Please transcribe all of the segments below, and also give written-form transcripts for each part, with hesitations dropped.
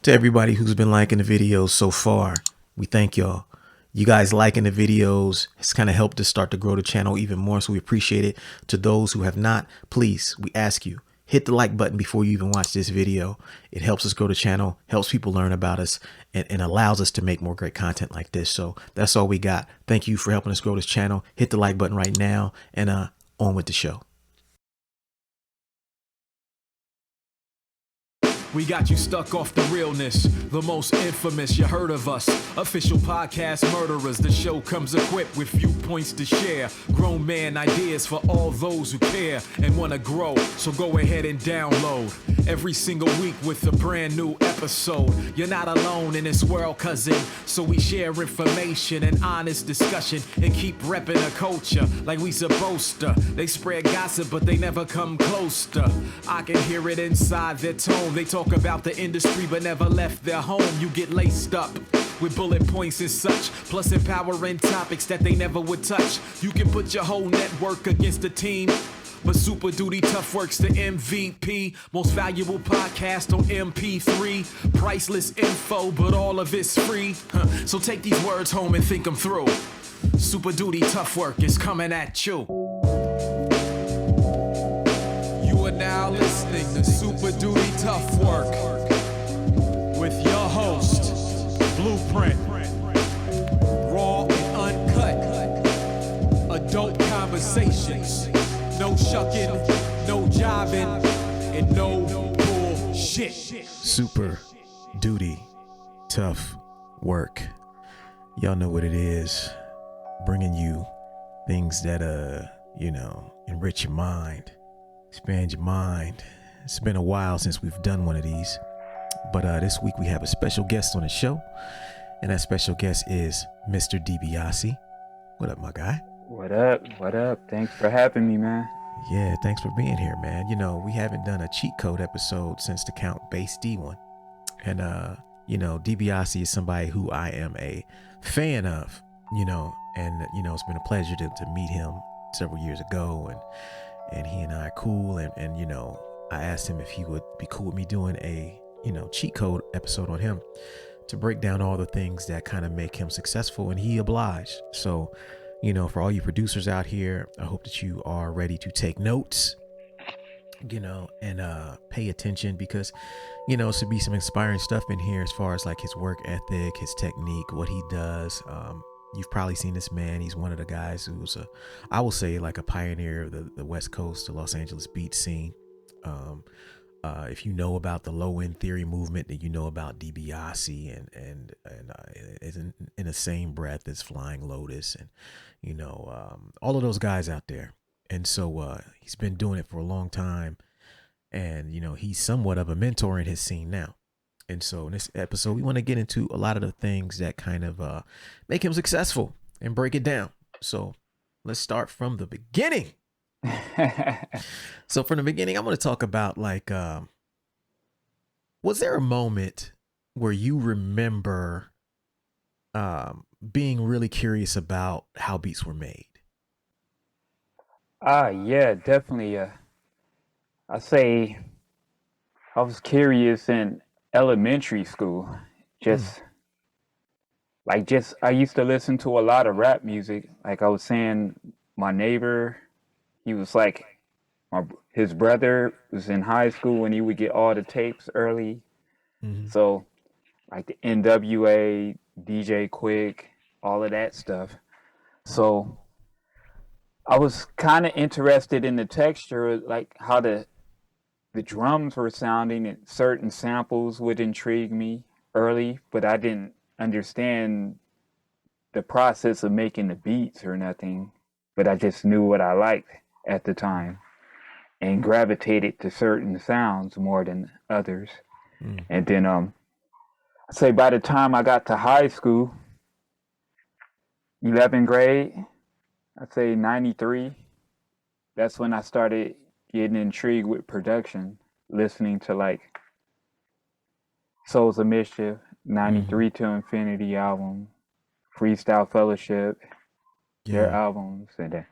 To everybody who's been liking the videos so far, we thank y'all. You guys liking the videos has kind of helped us start to grow the channel even more, so we appreciate it. To those who have not, please, we ask you, hit the like button before you even watch this video. It helps us grow the channel, helps people learn about us, and allows us to make more great content like this. So that's all we got. Thank you for helping us grow this channel. Hit the like button right now, and on with the show. We got you stuck off the realness, the most infamous, you heard of us. Official podcast murderers, the show comes equipped with viewpoints to share. Grown man ideas for all those who care and wanna grow, so go ahead and download. Every single week with a brand new episode. You're not alone in this world, cousin, so we share information and honest discussion and keep repping the culture like we supposed to. They spread gossip, but they never come close to. I can hear it inside their tone. They talk about the industry but never left their home. You get laced up with bullet points and such, plus empowering topics that they never would touch. You can put your whole network against a team, but Super Duty Tough Work's the MVP. Most valuable podcast on MP3. Priceless info, but all of it's free. So take these words home and think them through. Super Duty Tough Work is coming at you. You are now listening to Super Duty Tough Work with your host, Blueprint. Raw and uncut. Adult conversations. No shucking, no jiving, and no bullshit. Super Duty Tough Work. Y'all know what it is. Bringing you things that, enrich your mind. Expand your mind. It's been a while since we've done one of these, but this week we have a special guest on the show, and that special guest is Mr. Dibiase. What up, my guy? What up? What up? Thanks for having me, man. Yeah, thanks for being here, man. You know, we haven't done a cheat code episode since the Count Base D one, and Dibiase is somebody who I am a fan of, and it's been a pleasure to meet him several years ago, and he and I are cool, and I asked him if he would be cool with me doing a cheat code episode on him to break down all the things that kind of make him successful, and he obliged. So for all you producers out here, I hope that you are ready to take notes, and pay attention, because it should be some inspiring stuff in here as far as like his work ethic, his technique, what he does. You've probably seen this man. He's one of the guys who's I will say, like a pioneer of the West Coast, the Los Angeles beat scene. If you know about the low end theory movement, then you know about Dibiase, and in the same breath as Flying Lotus, and all of those guys out there. And so he's been doing it for a long time, and he's somewhat of a mentor in his scene now. And so in this episode, we want to get into a lot of the things that kind of make him successful and break it down. So let's start from the beginning. So from the beginning, I'm going to talk about, like, was there a moment where you remember being really curious about how beats were made? Yeah, definitely. I say I was curious in elementary school. I used to listen to a lot of rap music. Like I was saying, my neighbor, he was like, his brother was in high school when he would get all the tapes early. Mm-hmm. So like the NWA, DJ Quick, all of that stuff. So I was kind of interested in the texture, like how the drums were sounding, and certain samples would intrigue me early, but I didn't understand the process of making the beats or nothing. But I just knew what I liked at the time and gravitated to certain sounds more than others. And then I'd say by the time I got to high school, 11th grade, I'd say 93, that's when I started getting intrigued with production, listening to like Souls of Mischief, 93 to Infinity album, Freestyle Fellowship, their albums. And then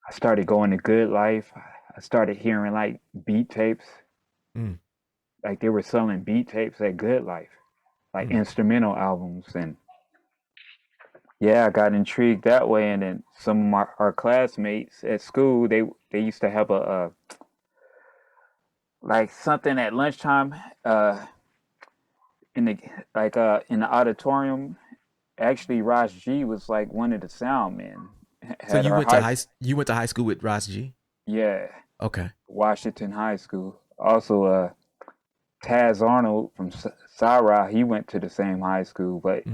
I started going to Good Life. I started hearing like beat tapes. Like they were selling beat tapes at Good Life. like instrumental albums. And yeah, I got intrigued that way. And then some of our classmates at school, they used to have a like something at lunchtime, uh, in the in the auditorium. Actually, Ras G was like one of the sound men. So Had our high, you went to high school with Ras G? yeah, Okay. Washington High School. Also, Taz Arnold from Sarah, he went to the same high school, but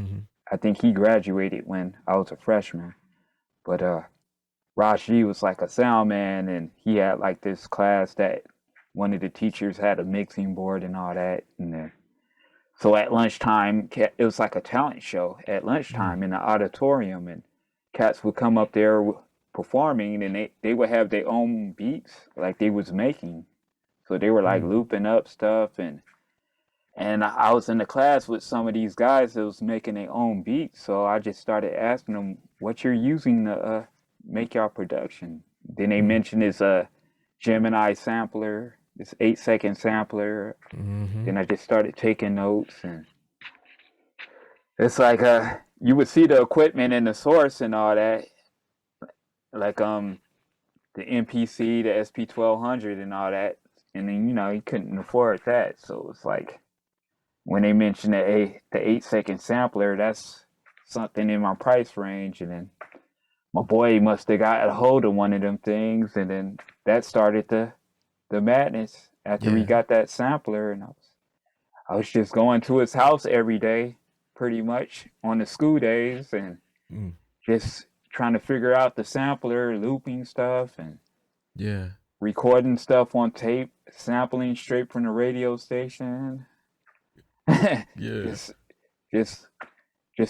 I think he graduated when I was a freshman. But Rashi was like a sound man, and he had like this class that one of the teachers had a mixing board and all that. And so at lunchtime, it was like a talent show at lunchtime in the auditorium, and cats would come up there performing, and they would have their own beats like they was making. So they were like looping up stuff, and I was in the class with some of these guys that was making their own beats. So I just started asking them what you're using to make your production. Then they mentioned this Gemini sampler, this 8-second sampler. Then I just started taking notes, and it's like you would see the equipment and the source and all that, like the MPC, the SP1200 and all that, and then you couldn't afford that. So it's like when they mentioned the 8-second sampler, that's something in my price range. And then my boy must have got a hold of one of them things, and then that started the madness after we got that sampler. And I was just going to his house every day, pretty much on the school days, and just trying to figure out the sampler, looping stuff, and recording stuff on tape, sampling straight from the radio station. Just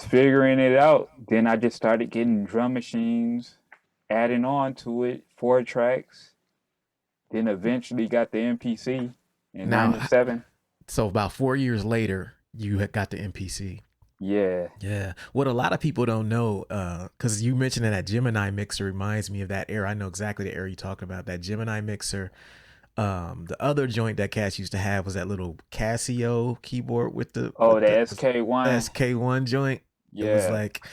figuring it out. Then I just started getting drum machines, adding on to it, 4 tracks. Then eventually got the MPC in '97. So about 4 years later, you had got the MPC. Yeah. What a lot of people don't know, because you mentioned that Gemini mixer reminds me of that era. I know exactly the era you talk about. That Gemini mixer. The other joint that Cass used to have was that little Casio keyboard with the SK1. SK1 joint. Yeah. It was like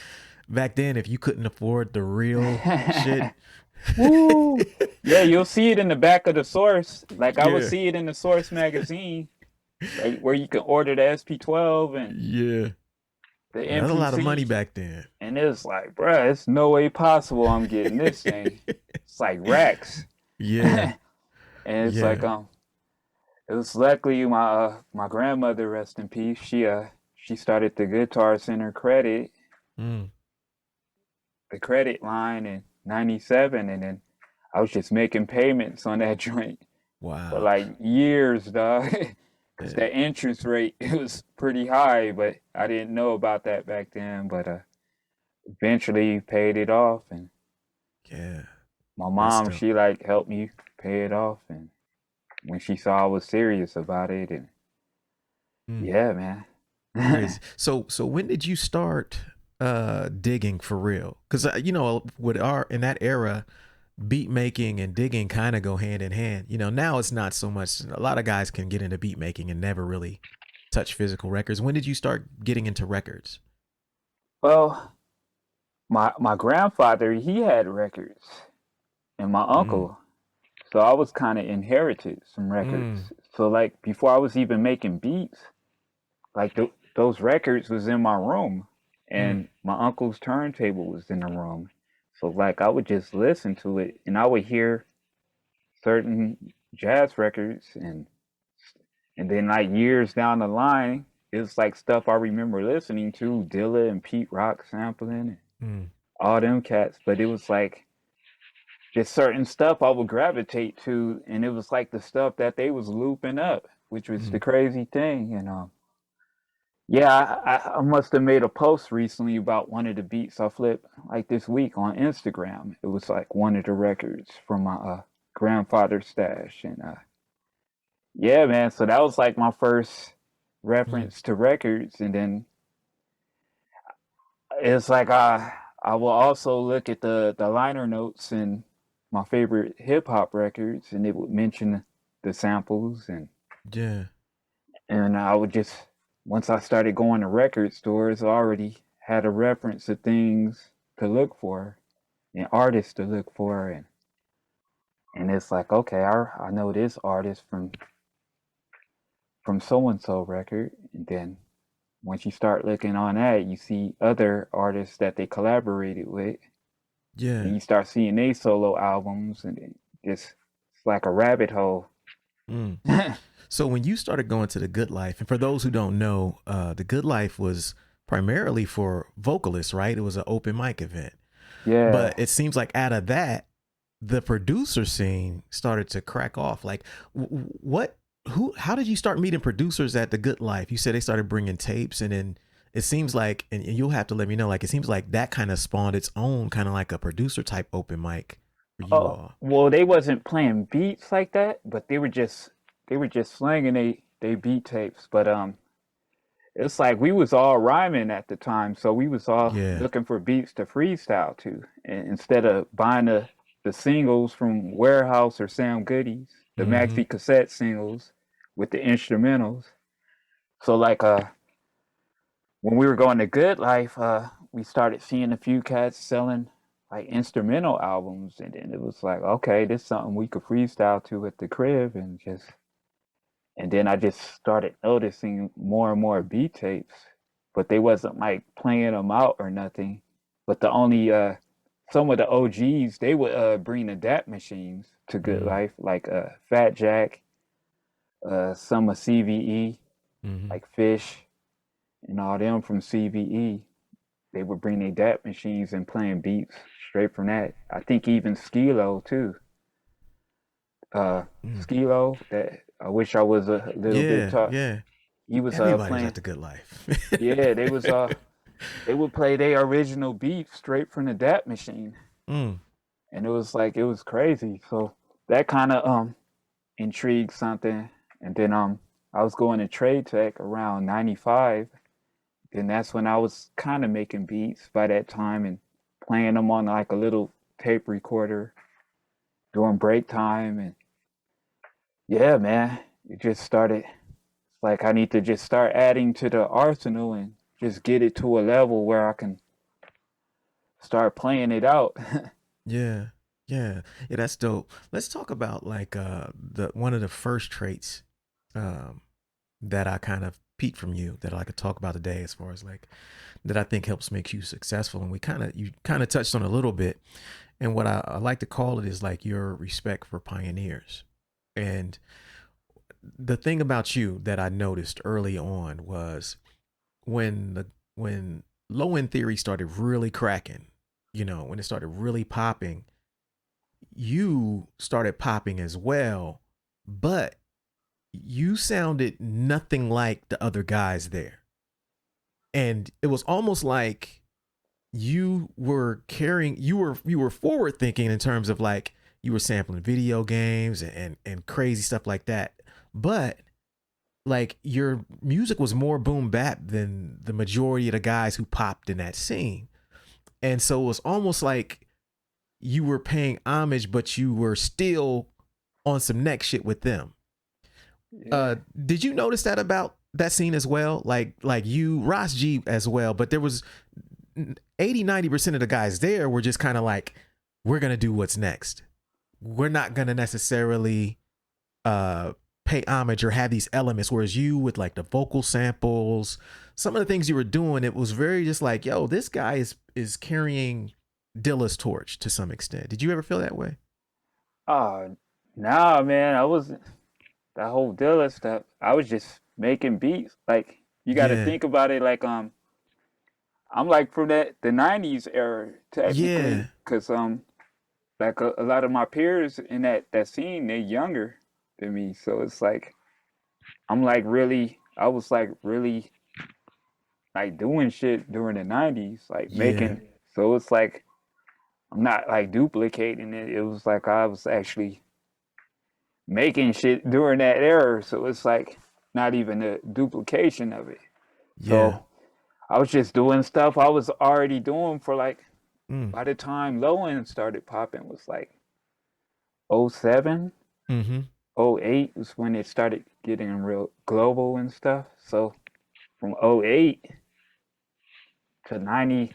back then, if you couldn't afford the real shit. Woo! Yeah, you'll see it in the back of the Source. Like I would see it in the Source magazine, like where you can order the SP12 and the MPC. That's a lot of money back then. And it was like, bruh, it's no way possible I'm getting this thing. It's like racks. Yeah. And it's like it was luckily my grandmother, rest in peace, she started the Guitar Center credit, the credit line in '97, and then I was just making payments on that joint for like years, dog. Because that interest rate, it was pretty high, but I didn't know about that back then. But eventually paid it off, and my mom, she like helped me pay it off, and when she saw I was serious about it, and yeah, man. So when did you start digging for real? Because in that era, beat making and digging kind of go hand in hand. Now it's not so much. A lot of guys can get into beat making and never really touch physical records. When did you start getting into records? Well, my grandfather, he had records, and my uncle. So I was kind of inherited some records. So like before I was even making beats, like those records was in my room, and my uncle's turntable was in the room. So like I would just listen to it, and I would hear certain jazz records, and then like years down the line, it's like stuff I remember listening to, Dilla and Pete Rock sampling, and all them cats. But it was like just certain stuff I would gravitate to, and it was like the stuff that they was looping up, which was the crazy thing. And I must have made a post recently about one of the beats I flipped like this week on Instagram. It was like one of the records from my grandfather's stash, and yeah, man. So that was like my first reference to records, and then it's like I will also look at the liner notes and my favorite hip hop records, and it would mention the samples, and I would just once I started going to record stores, I already had a reference of things to look for and artists to look for, and it's like, okay, I know this artist from so and so record, and then once you start looking on that, you see other artists that they collaborated with, and Yeah. you start seeing their solo albums, and it's like a rabbit hole. Mm. So when you started going to the Good Life, and for those who don't know, the Good Life was primarily for vocalists, right? It was an open mic event. Yeah. But it seems like out of that, the producer scene started to crack off. Like, what, who, how did you start meeting producers at the Good Life? You said they started bringing tapes, and then it seems like, and you'll have to let me know, like, it seems like that kind of spawned its own kind of like a producer type open mic for you Oh, all. well, they wasn't playing beats like that, but they were just slinging they beat tapes. But it's like we was all rhyming at the time, so we was all Yeah. looking for beats to freestyle to, and instead of buying the singles from Warehouse or Sam Goodies, the Mm-hmm. maxi cassette singles with the instrumentals. So like when we were going to Good Life, we started seeing a few cats selling like instrumental albums, and then it was like, okay, this is something we could freestyle to at the crib, and then I just started noticing more and more beat tapes, but they wasn't like playing them out or nothing. But the only some of the OGs, they would bring the DAP machines to Good Mm-hmm. Life, like Fat Jack, some of CVE, Mm-hmm. like Fish and all them from CVE. They would bring their DAP machines and playing beats straight from that. I think even Skilo too. Mm. Skilo, that I wish I was a little bit Yeah. taught. Yeah. He was Everybody was at playing. the Good Life. Yeah, they would play their original beats straight from the DAP machine, Mm. and it was like it was crazy. So that kind of intrigued something, and then I was going to Trade Tech around '95. Then that's when I was kind of making beats by that time and playing them on like a little tape recorder during break time, and yeah, man, it just started. It's like I need to just start adding to the arsenal and just get it to a level where I can start playing it out. Yeah. Yeah. Yeah, that's dope. Let's talk about like the one of the first traits um that I kind of peeped from you that I could talk about today as far as like that I think helps make you successful. And you kind of touched on a little bit. And what I like to call it is like your respect for pioneers. And the thing about you that I noticed early on was when low end theory started really cracking, when it started really popping, you started popping as well, but you sounded nothing like the other guys there. And it was almost like you were forward thinking in terms of like you were sampling video games and crazy stuff like that. But like your music was more boom bap than the majority of the guys who popped in that scene. And so it was almost like you were paying homage, but you were still on some next shit with them. Yeah. Did you notice that about that scene as well? Like you, Ras G as well, but there was 80-90% of the guys there were just kind of like, we're gonna do what's next. We're not gonna necessarily pay homage or have these elements. Whereas you with like the vocal samples, some of the things you were doing, it was very just like, yo, this guy is carrying Dilla's torch to some extent. Did you ever feel that way? Oh, nah, man, I wasn't that whole Dilla stuff. I was just making beats. Like you got to Yeah. think about it. Like I'm like from the '90s era technically, Yeah. cause like a lot of my peers in that scene, they're younger than me. So it's like I'm like really, I was like really like doing shit during the '90s, like Yeah. making. So it's like I'm not like duplicating it. It was like I was actually making shit during that era. So it's like not even a duplication of it. Yeah. So I was just doing stuff I was already doing for like Mm. by the time low end started popping was like '07, Mm-hmm. '08 was when it started getting real global and stuff. So from '08 to 90,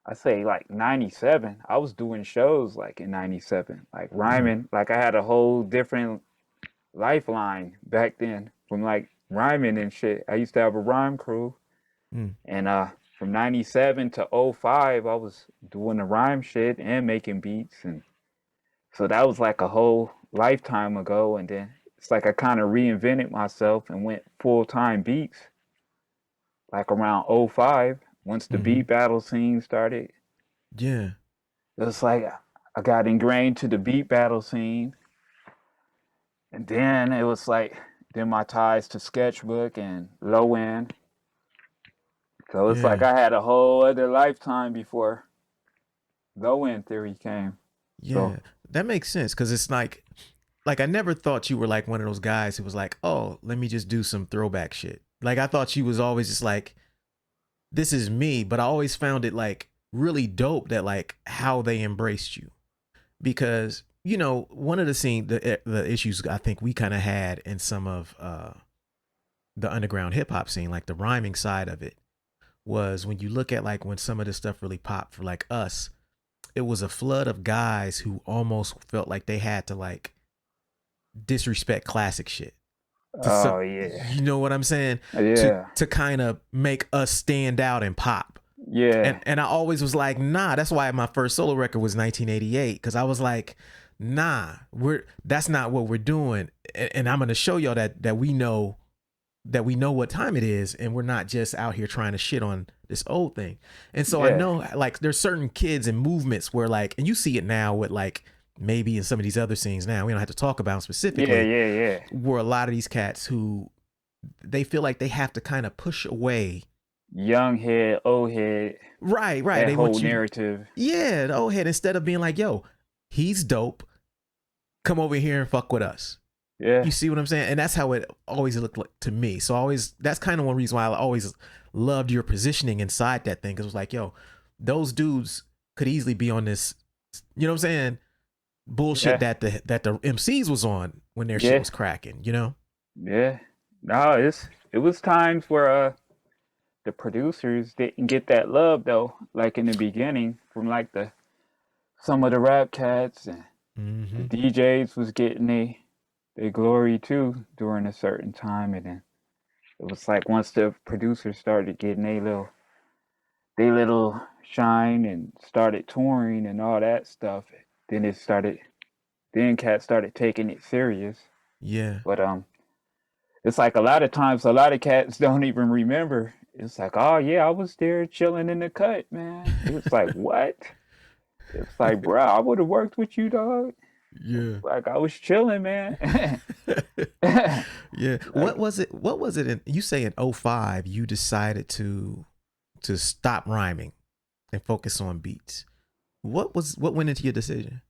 I say like 97. I was doing shows like in 97, like rhyming. Like I had a whole different lifeline back then from like rhyming and shit. I used to have a rhyme crew. Mm. And from 97 to '05, I was doing the rhyme shit and making beats. And so that was like a whole lifetime ago. And then it's like I kind of reinvented myself and went full-time beats like around '05 once the Mm-hmm. beat battle scene started. Yeah. It was like I got ingrained to the beat battle scene. And then it was like, then my ties to Sketchbook and Low End. So it's like Yeah. I had a whole other lifetime before Low End Theory came. So Yeah. That makes sense because it's like I never thought you were like one of those guys who was like, oh, let me just do some throwback shit. Like I thought you was always just like, this is me, but I always found it like really dope that like how they embraced you because you know one of the issues I think we kind of had in some of the underground hip hop scene, like the rhyming side of it, was when you look at like when some of this stuff really popped for like us, it was a flood of guys who almost felt like they had to like disrespect classic shit to some, oh yeah. you know what I'm saying? Yeah. To kind of make us stand out and pop. Yeah. And I always was like, nah, that's why my first solo record was 1988. Cause I was like, nah, that's not what we're doing. And I'm gonna show y'all that we know what time it is, and we're not just out here trying to shit on this old thing. And so I Yeah. know like there's certain kids and movements where like, and you see it now with like maybe in some of these other scenes now, we don't have to talk about them specifically. Yeah. Where a lot of these cats who they feel like they have to kind of push away. Young head, old head. Right. That They whole want you, narrative. yeah, the old head, instead of being like, yo, he's dope. Come over here and fuck with us. Yeah. You see what I'm saying? And that's how it always looked like to me. So always, that's kind of one reason why I always loved your positioning inside that thing. Cause it was like, yo, those dudes could easily be on this, you know what I'm saying? Bullshit that the MCs was on when their shit was cracking, you know? Yeah. No, it was times where the producers didn't get that love though, like in the beginning from like some of the rap cats and the DJs was getting their glory too during a certain time, and then it was like once the producers started getting they little shine and started touring and all that stuff, then cats started taking it serious. Yeah. But it's like a lot of times a lot of cats don't even remember. It's like, oh yeah, I was there chilling in the cut, man. It's like, what? It's like, bro, I would have worked with you, dog. Yeah. Like I was chilling, man. Yeah. What was it in, you say in '05 you decided to stop rhyming and focus on beats. What went into your decision?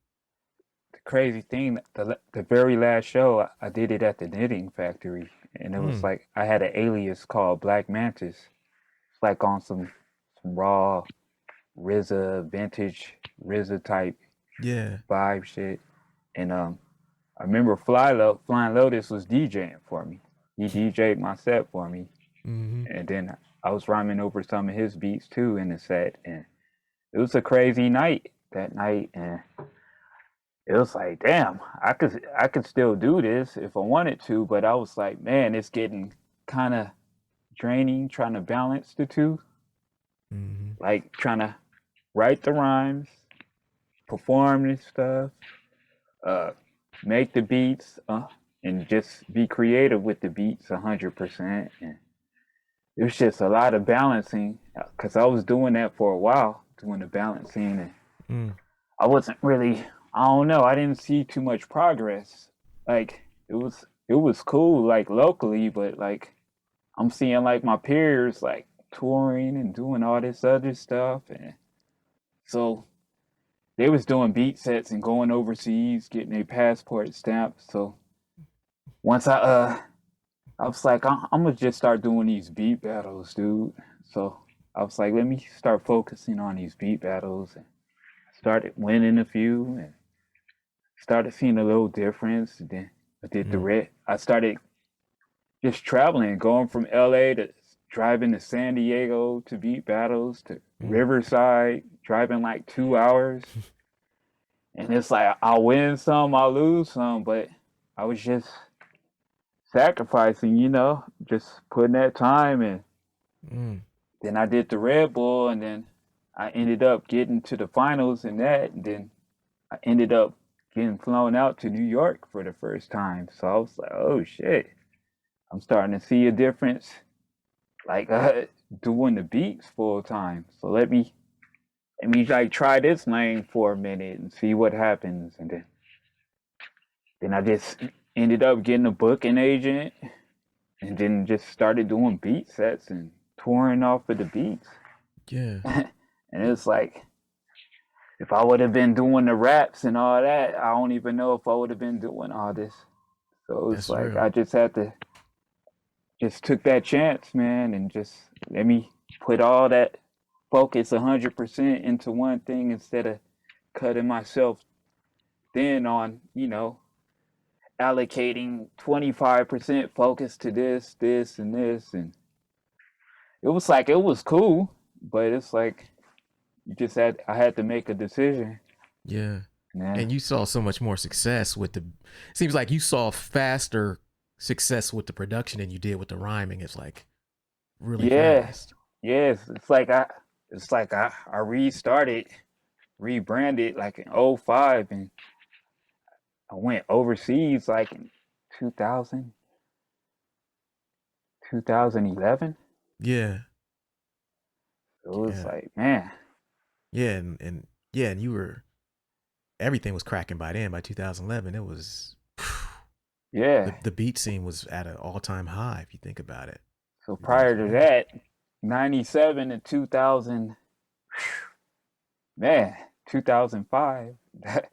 The crazy thing, the very last show I did it at the Knitting Factory, and it was like I had an alias called Black Mantis. It's like on some raw RZA, vintage RZA type vibe shit. And I remember Flying Lotus was DJing for me. He DJ'd my set for me. And then I was rhyming over some of his beats too in the set. And it was a crazy night that night. And it was like, damn, I could still do this if I wanted to. But I was like, man, it's getting kind of draining trying to balance the two. Like trying to write the rhymes, perform this stuff, make the beats, and just be creative with the beats 100%. And it was just a lot of balancing because I was doing that for a while, doing the balancing, and I wasn't really, I don't know, I didn't see too much progress. Like it was cool, like locally, but like I'm seeing like my peers like touring and doing all this other stuff, and so they was doing beat sets and going overseas, getting their passport stamped. So once I was like, I'm gonna just start doing these beat battles, dude. So I was like, let me start focusing on these beat battles, and started winning a few, and started seeing a little difference. And then I did I started just traveling, going from LA to driving to San Diego to beat battles, to Riverside, driving like 2 hours. And it's like I'll win some, I'll lose some, but I was just sacrificing, just putting that time in. Then I did the Red Bull, and then I ended up getting to the finals in that, and then I ended up getting flown out to New York for the first time. So I was like, oh shit, I'm starting to see a difference, like doing the beats full time. So let me like try this lane for a minute and see what happens. And then I just ended up getting a booking agent, and then just started doing beat sets and touring off of the beats. Yeah. And it's like, if I would have been doing the raps and all that, I don't even know if I would have been doing all this. So it's like, I just had to, just took that chance, man, and just let me put all that focus 100% into one thing instead of cutting myself thin on, allocating 25% focus to this, and this. And it was cool, but it's like, I had to make a decision. Yeah. And you saw so much more success with seems like you saw faster success with the production than you did with the rhyming. It's like really fast. Yes. It's like I rebranded like in 2005, and I went overseas like in 2011. Yeah. So it was like, man. Yeah, and everything was cracking by then. By 2011, it was the beat scene was at an all-time high if you think about it. So prior to that, 97 and 2000, 2005, it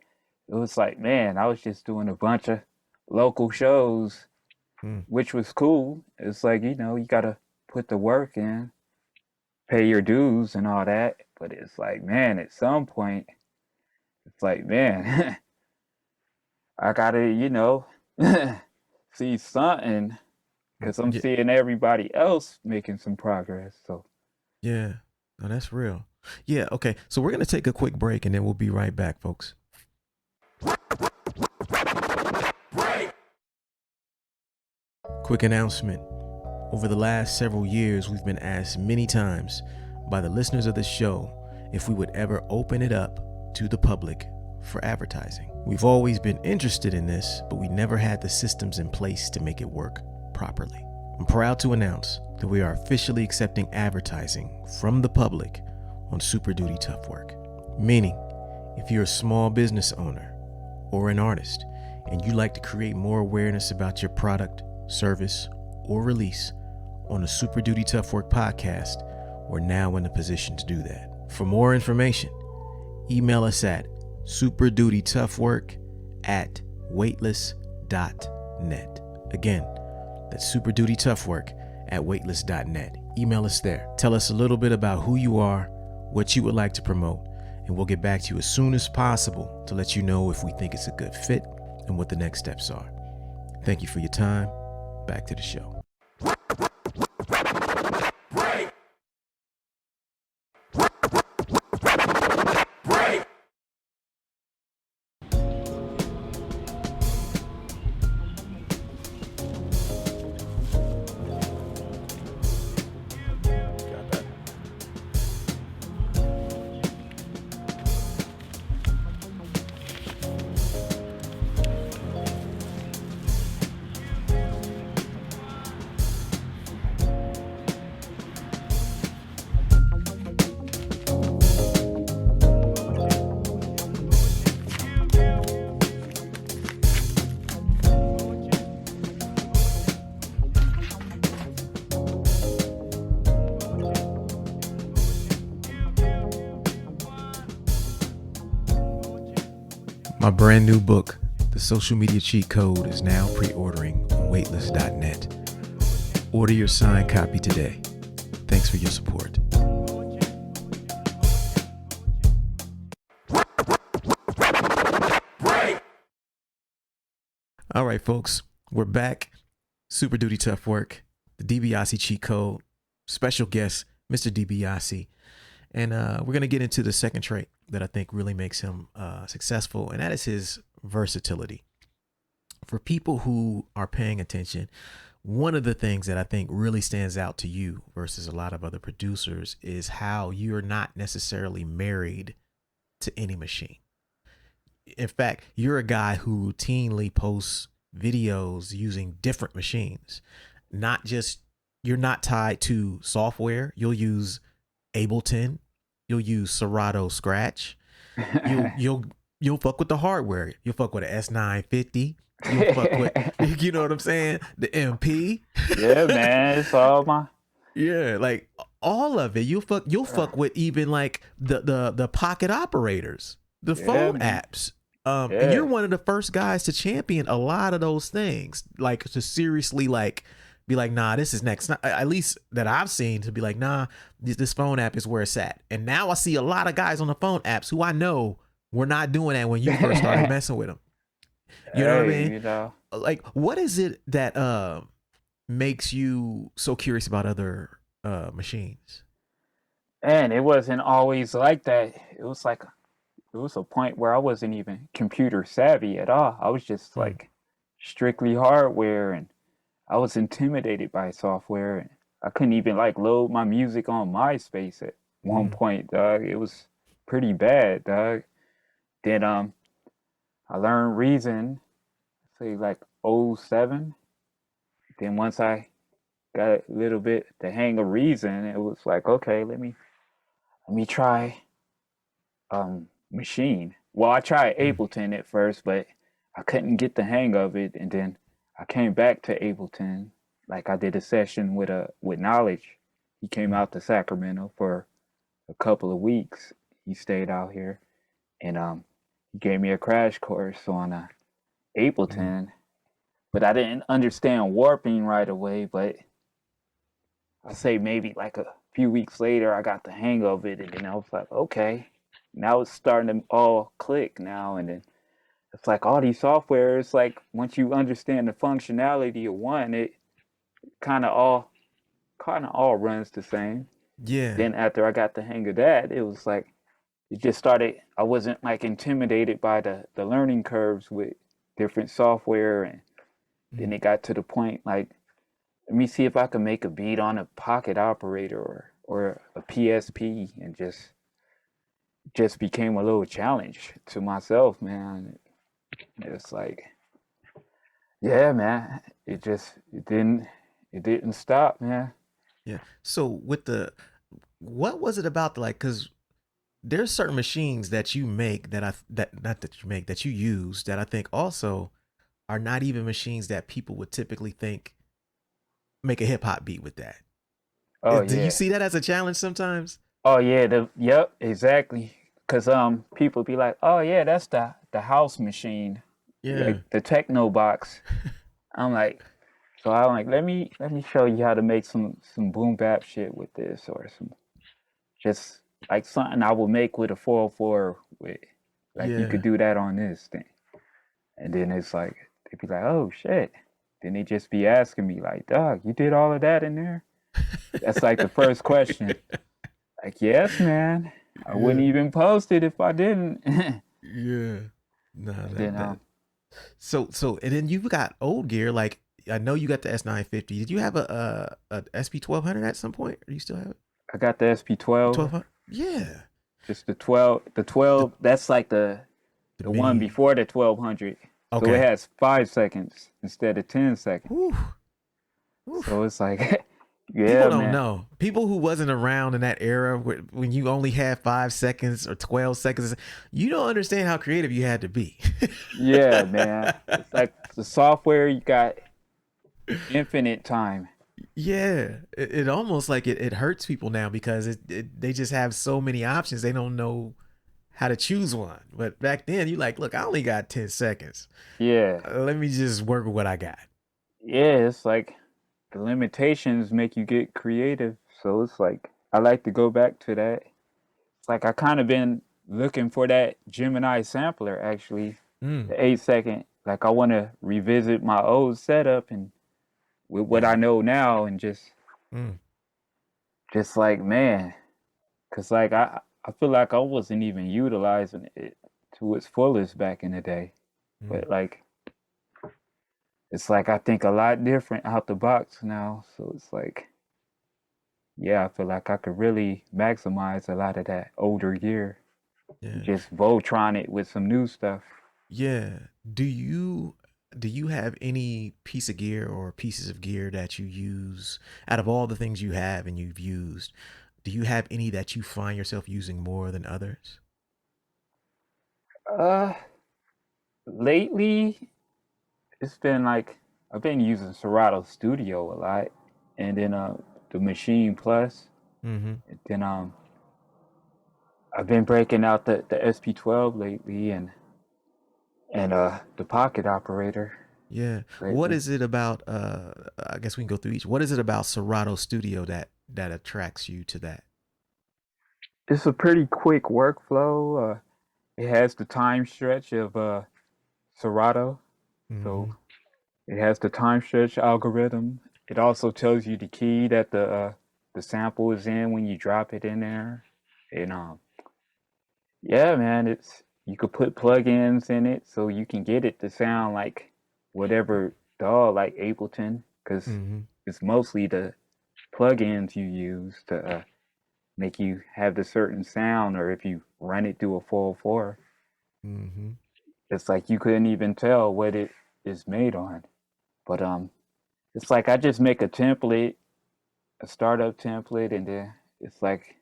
was like, man, I was just doing a bunch of local shows, which was cool. It's like, you gotta put the work in, pay your dues and all that. But it's like, man, at some point, it's like, man, I gotta, see something, because I'm seeing everybody else making some progress. So, yeah, no, that's real. Yeah, okay. So we're gonna take a quick break, and then we'll be right back, folks. Quick announcement. Over the last several years, we've been asked many times by the listeners of the show if we would ever open it up to the public for advertising. We've always been interested in this, but we never had the systems in place to make it work properly. I'm proud to announce that we are officially accepting advertising from the public on Super Duty Tough Work. Meaning, if you're a small business owner or an artist and you'd like to create more awareness about your product, service, or release on the Super Duty Tough Work podcast, we're now in a position to do that. For more information, email us at superdutytoughwork@weightless.net. Again, that's superdutytoughwork@weightless.net. Email us there. Tell us a little bit about who you are, what you would like to promote, and we'll get back to you as soon as possible to let you know if we think it's a good fit and what the next steps are. Thank you for your time. Back to the show. My brand new book, The Social Media Cheat Code, is now pre-ordering on weightless.net. Order your signed copy today. Thanks for your support. All right, folks, we're back. Super Duty Tough Work, the Dibiase Cheat Code. special guest, Mr. Dibiase. And we're going to get into the second trait that I think really makes him successful, and that is his versatility. For people who are paying attention, one of the things that I think really stands out to you versus a lot of other producers is how you're not necessarily married to any machine. In fact, you're a guy who routinely posts videos using different machines. Not just, you're not tied to software. You'll use Ableton, you'll use Serato Scratch. You'll fuck with the hardware. You'll fuck with an S950. You'll fuck with, you know what I'm saying? The MP. Yeah, man, it's all my. Yeah, like all of it. You'll fuck with even like the pocket operators, the phone apps. And you're one of the first guys to champion a lot of those things, like to seriously like be like, nah, this is next. At least that I've seen, to be like, nah, this phone app is where it's at. And now I see a lot of guys on the phone apps who I know were not doing that when you first started messing with them. You know what I mean? You know. Like, what is it that makes you so curious about other machines? And it wasn't always like that. It was a point where I wasn't even computer savvy at all. I was just like strictly hardware, and I was intimidated by software, and I couldn't even like load my music on MySpace at one point, dog. It was pretty bad, dog. Then I learned Reason, say like '07. Then once I got a little bit the hang of Reason, it was like, okay, let me try Machine. Well, I tried Ableton at first, but I couldn't get the hang of it, and then I came back to Ableton. Like I did a session with Knowledge. He came out to Sacramento for a couple of weeks. He stayed out here, and he gave me a crash course on Ableton. But I didn't understand warping right away. But I say maybe like a few weeks later, I got the hang of it, and then I was like, okay, now it's starting to all click now. And then it's like all these software, it's like once you understand the functionality of one, it kind of all runs the same. Yeah. Then after I got the hang of that, it was like it just started. I wasn't like intimidated by the learning curves with different software, and then it got to the point like, let me see if I can make a beat on a pocket operator or a PSP, and just became a little challenge to myself, man. It's like, yeah, man. It didn't stop, man. Yeah. So what was it about because there's certain machines that you make that you use that I think also are not even machines that people would typically think make a hip hop beat with that. Oh, Do you see that as a challenge sometimes? Oh yeah, yep, exactly. Cause people be like, oh yeah, that's the house machine. Yeah. Like the techno box. I'm like, let me show you how to make some boom bap shit with this, or some just like something I will make with a 404 with. Like you could do that on this thing. And then it's like they'd be like, oh shit. Then they just be asking me like, dog, you did all of that in there? That's like the first question. Like, yes, man. I wouldn't even post it if I didn't. Yeah. So and then you've got old gear. Like I know you got the S950. Did you have a SP1200 at some point? Or you still have it? I got the SP12. 1200. Yeah. Just the 12. The 12. That's like the one before the 1200. Okay. So it has 5 seconds instead of 10 seconds. Oof. So it's like, yeah, people don't man. know. People who wasn't around in that era when you only had 5 seconds or 12 seconds, you don't understand how creative you had to be. Yeah, man. It's like the software, you got infinite time. Yeah, it almost like it hurts people now because they just have so many options. They don't know how to choose one. But back then, you like, look, I only got 10 seconds. Yeah. Let me just work with what I got. Yeah, it's like the limitations make you get creative. So it's like, I like to go back to that. It's like I kind of been looking for that Gemini sampler, actually, the 8 second. Like I want to revisit my old setup and with what I know now and just just like, man, because like I feel like I wasn't even utilizing it to its fullest back in the day. Mm. But like, it's like I think a lot different out the box now. So it's like, yeah, I feel like I could really maximize a lot of that older gear. Yeah. Just Voltron it with some new stuff. Yeah. Do you have any piece of gear or pieces of gear that you use out of all the things you have and you've used? Do you have any that you find yourself using more than others? Uh, lately it's been like I've been using Serato Studio a lot, and then the Machine Plus, Mm-hmm. and then I've been breaking out the SP12 lately, and the Pocket Operator Yeah. What lately. is it about I guess we can go through each. What is it about Serato Studio that attracts you to that? It's a pretty quick workflow. It has the time stretch of Serato, Mm-hmm. so it has the time stretch algorithm. It also tells you the key that the sample is in when you drop it in there. And yeah, man, it's you could put plugins in it so you can get it to sound like whatever DAW like Ableton, because Mm-hmm. it's mostly the plugins you use to make you have the certain sound, or if you run it through a 404, Mm-hmm. it's like you couldn't even tell what it is made on. But it's like I just make a template, a startup template, and then it's like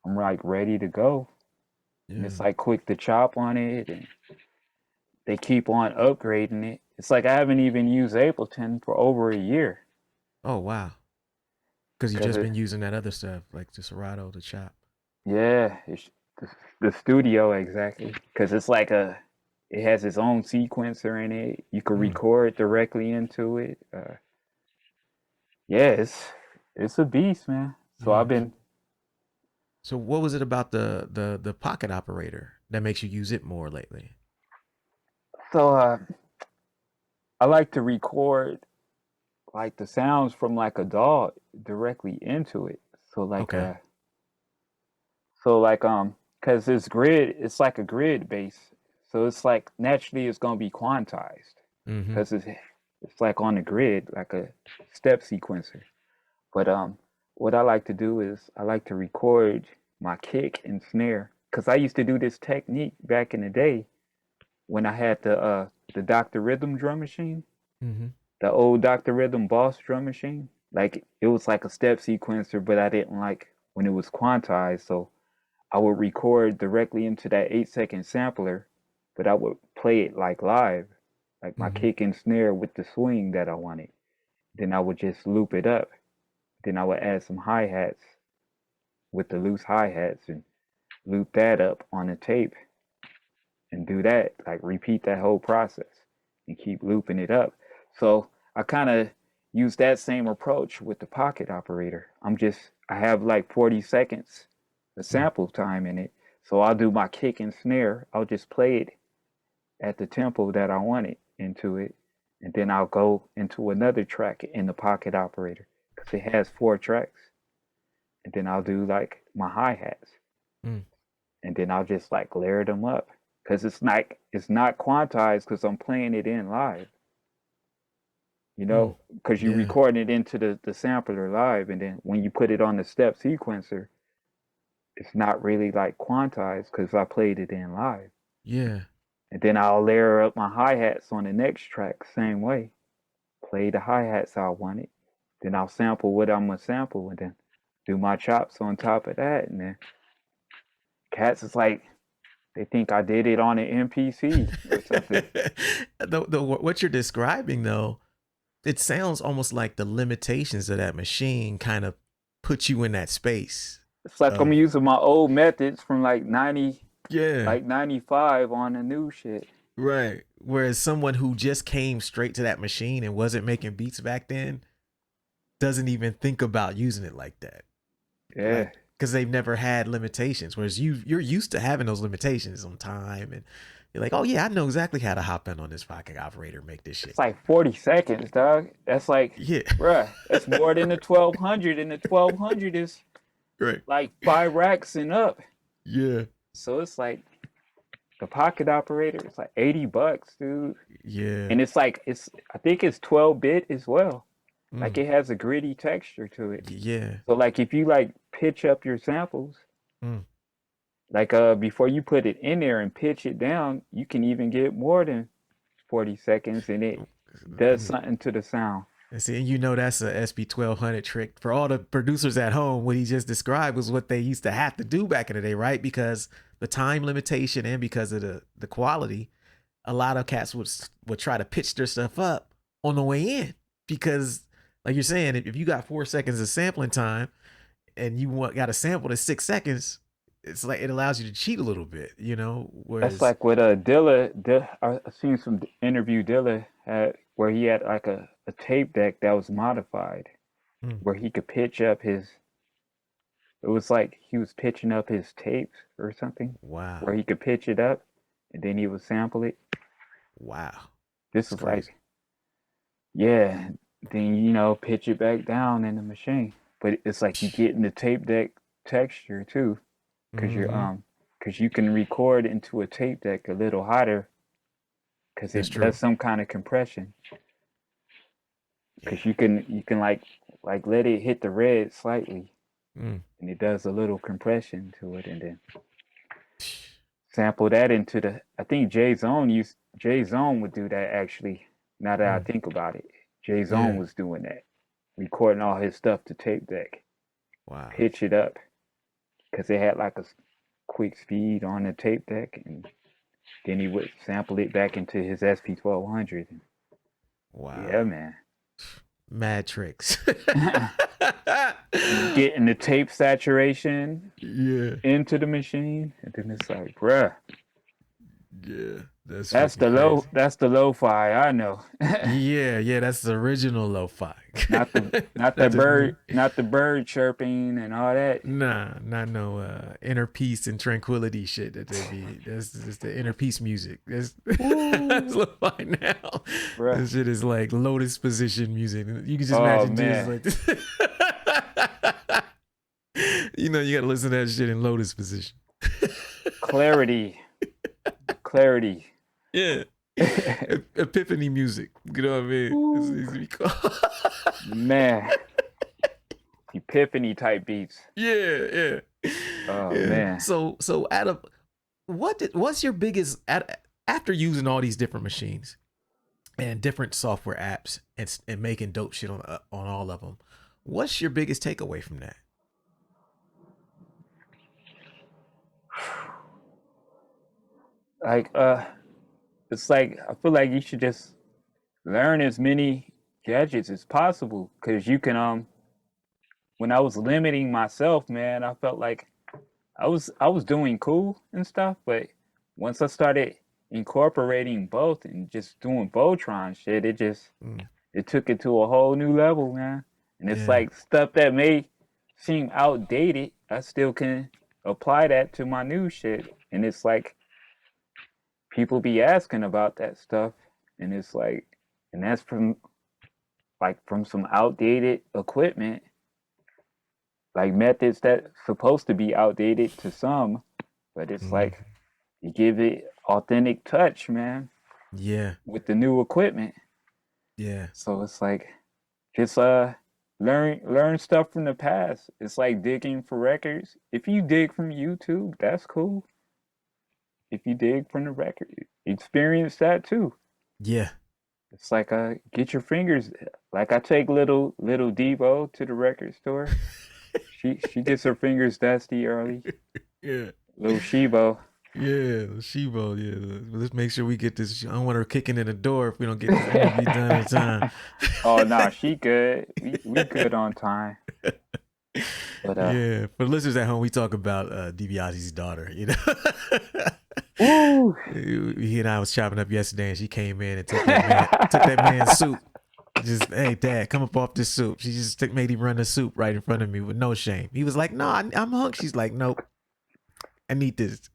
I'm like ready to go. And Yeah. it's like quick to chop on it, and they keep on upgrading it. It's like I haven't even used Ableton for over a year Oh wow. Because you've because just it, been using that other stuff like the Serato, the chop. yeah, it's the studio exactly because it's like it has its own sequencer in it. You can Mm. record directly into it. Yeah, it's a beast, man. So Yeah. I've been So what was it about the pocket operator that makes you use it more lately? so I like to record like the sounds from like a dog directly into it. So like Okay. because this grid, it's like a grid base, so it's like naturally it's gonna be quantized Mm-hmm. because it's like on the grid like a step sequencer. But what I like to do is I like to record my kick and snare because I used to do this technique back in the day when I had the Dr. Rhythm drum machine, Mm-hmm. the old Dr. Rhythm Boss drum machine. Like it was like a step sequencer, but I didn't like when it was quantized, so I would record directly into that 8-second sampler, but I would play it like live, like my Mm-hmm. kick and snare with the swing that I wanted. Then I would just loop it up. Then I would add some hi hats with the loose hi hats and loop that up on the tape and do that, like repeat that whole process and keep looping it up. So I kind of use that same approach with the pocket operator. I have like 40 seconds of Mm. sample time in it. So I'll do my kick and snare. I'll just play it at the tempo that I want it into it. And then I'll go into another track in the pocket operator because it has 4 tracks. And then I'll do like my hi hats. Mm. And then I'll just like layer them up because it's not quantized because I'm playing it in live, Mm. because you Yeah. record it into the sampler live, and then when you put it on the step sequencer, it's not really like quantized because I played it in live. Yeah. And then I'll layer up my hi hats on the next track, same way. Play the hi hats I wanted. Then I'll sample what I'm gonna sample, and then do my chops on top of that, and then cats is like they think I did it on an MPC or something. What you're describing though, it sounds almost like the limitations of that machine kind of put you in that space It's like I'm of using my old methods from like 90, yeah, like 95 on the new shit. right. Whereas someone who just came straight to that machine and wasn't making beats back then doesn't even think about using it like that. Yeah. Like because they've never had limitations. Whereas you're used to having those limitations on time and you're like, oh yeah, I know exactly how to hop in on this pocket operator and make this shit. It's like 40 seconds, dog. That's like, Yeah. bruh, that's more than the 1200. And the 1200 is Right. like 5 racks and up. Yeah. So it's like the pocket operator. It's like $80, dude. Yeah. And it's like I think it's 12-bit as well. Like Mm. it has a gritty texture to it. Yeah. So like if you like pitch up your samples, Mm. like before you put it in there and pitch it down, you can even get more than 40 seconds and it does something to the sound. And see, you know that's a SP1200 trick for all the producers at home. What he just described was what they used to have to do back in the day, right? Because the time limitation and because of the quality, a lot of cats would try to pitch their stuff up on the way in because, like you're saying, if you got 4 seconds of sampling time and you got a sample in 6 seconds, it's like it allows you to cheat a little bit, you know. Whereas, That's like what Dilla. I seen some interview Dilla had where he had like a tape deck that was modified, where he could pitch up his. It was like he was pitching up his tapes or something. wow, Where he could pitch it up, and then he would sample it. wow, This that's is crazy. like, yeah. Then pitch it back down in the machine, but it's like you getting the tape deck texture too, because because you can record into a tape deck a little hotter, because it does some kind of compression. Because you can like let it hit the red slightly, and it does a little compression to it, and then sample that into the. I think Jay Zone would do that actually. Now that I think about it, Jay Zone was doing that, recording all his stuff to tape deck. Wow. Pitch it up, because it had like a quick speed on the tape deck, and then he would sample it back into his SP1200. Wow. Yeah, man. Mad tricks. Getting the tape saturation into the machine, and then it's like, bruh. Yeah, that's the lo-fi I know. yeah, that's the original lo-fi. not the bird chirping and all that. Nah, not no inner peace and tranquility shit that they be. That's just the inner peace music. That's lo-fi now. Bruh. This shit is like lotus position music. You can just imagine just like this. You gotta listen to that shit in lotus position. Clarity. Yeah. Epiphany music. You know what I mean? It's easy to be called. Man. Epiphany type beats. Yeah. Oh man. So Adam, what's your biggest after using all these different machines and different software apps and making dope shit on all of them? What's your biggest takeaway from that? Like it's like I feel like you should just learn as many gadgets as possible, because you can when I was limiting myself, man, I felt like I was doing cool and stuff, but once I started incorporating both and just doing Voltron shit, it took it to a whole new level, man. And it's like stuff that may seem outdated, I still can apply that to my new shit. And it's like people be asking about that stuff, and it's like, and that's from some outdated equipment, like methods that supposed to be outdated to some, but it's like you give it authentic touch, man. Yeah. With the new equipment. Yeah. So it's like just learn stuff from the past. It's like digging for records. If you dig from YouTube, that's cool. If you dig from the record, experience that too. Yeah. It's like get your fingers. Like I take little Devo to the record store. she gets her fingers dusty early. Yeah. Little Shibo. Yeah, Shibo. Yeah. Let's make sure we get this. I don't want her kicking in the door if we don't get this interview done on time. Oh no, she good. We good on time. But yeah, for the listeners at home, we talk about Dibiase's daughter. Ooh. He and I was chopping up yesterday, and she came in and took that man's soup. Just, hey, Dad, come up off this soup. She just made him run the soup right in front of me with no shame. He was like, "No, I'm hungry." She's like, "Nope, I need this."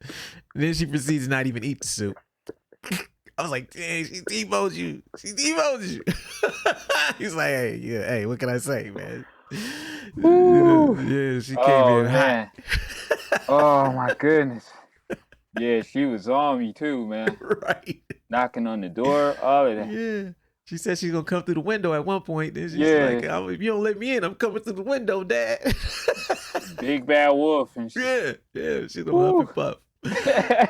And then she proceeds to not even eat the soup. I was like, "Dang, she demoted you. She demoted you." He's like, "Hey, what can I say, man?" Woo! Yeah, she came Oh in hot. man. Oh my goodness. Yeah, she was on me too, man. Right. Knocking on the door, all of that. Yeah. She said she's gonna come through the window at one point. Then she's like, Yeah, "Oh, if you don't let me in, I'm coming through the window, Dad." big bad wolf and Yeah, yeah, she's gonna huff woo. and puff.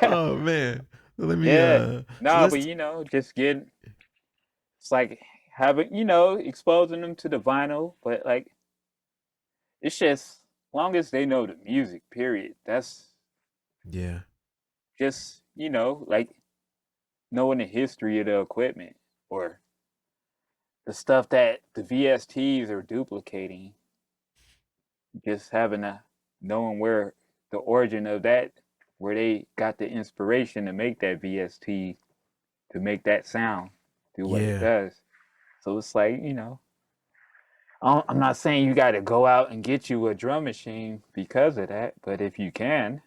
Oh man. So let me Yeah. so No, but just get it's like having, exposing them to the vinyl, but like it's just long as they know the music, period. That's yeah. just, like knowing the history of the equipment or the stuff that the VSTs are duplicating, just having a knowing where the origin of that, where they got the inspiration to make that VST, to make that sound do what it Yeah. does. So it's like, I'm not saying you got to go out and get you a drum machine because of that, but if you can,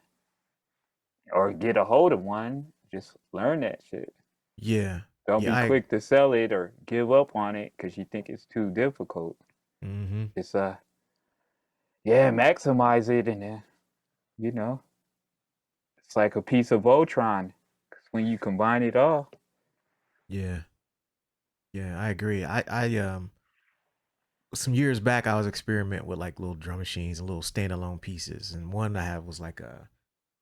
or get a hold of one, just learn that shit. Yeah. Don't Yeah, be I quick to sell it or give up on it because you think it's too difficult. mm-hmm. It's yeah, maximize it, and it's like a piece of Voltron. 'Cause when you combine it all, Yeah. Yeah, I agree. I some years back I was experimenting with like little drum machines and little standalone pieces. And one I had was like a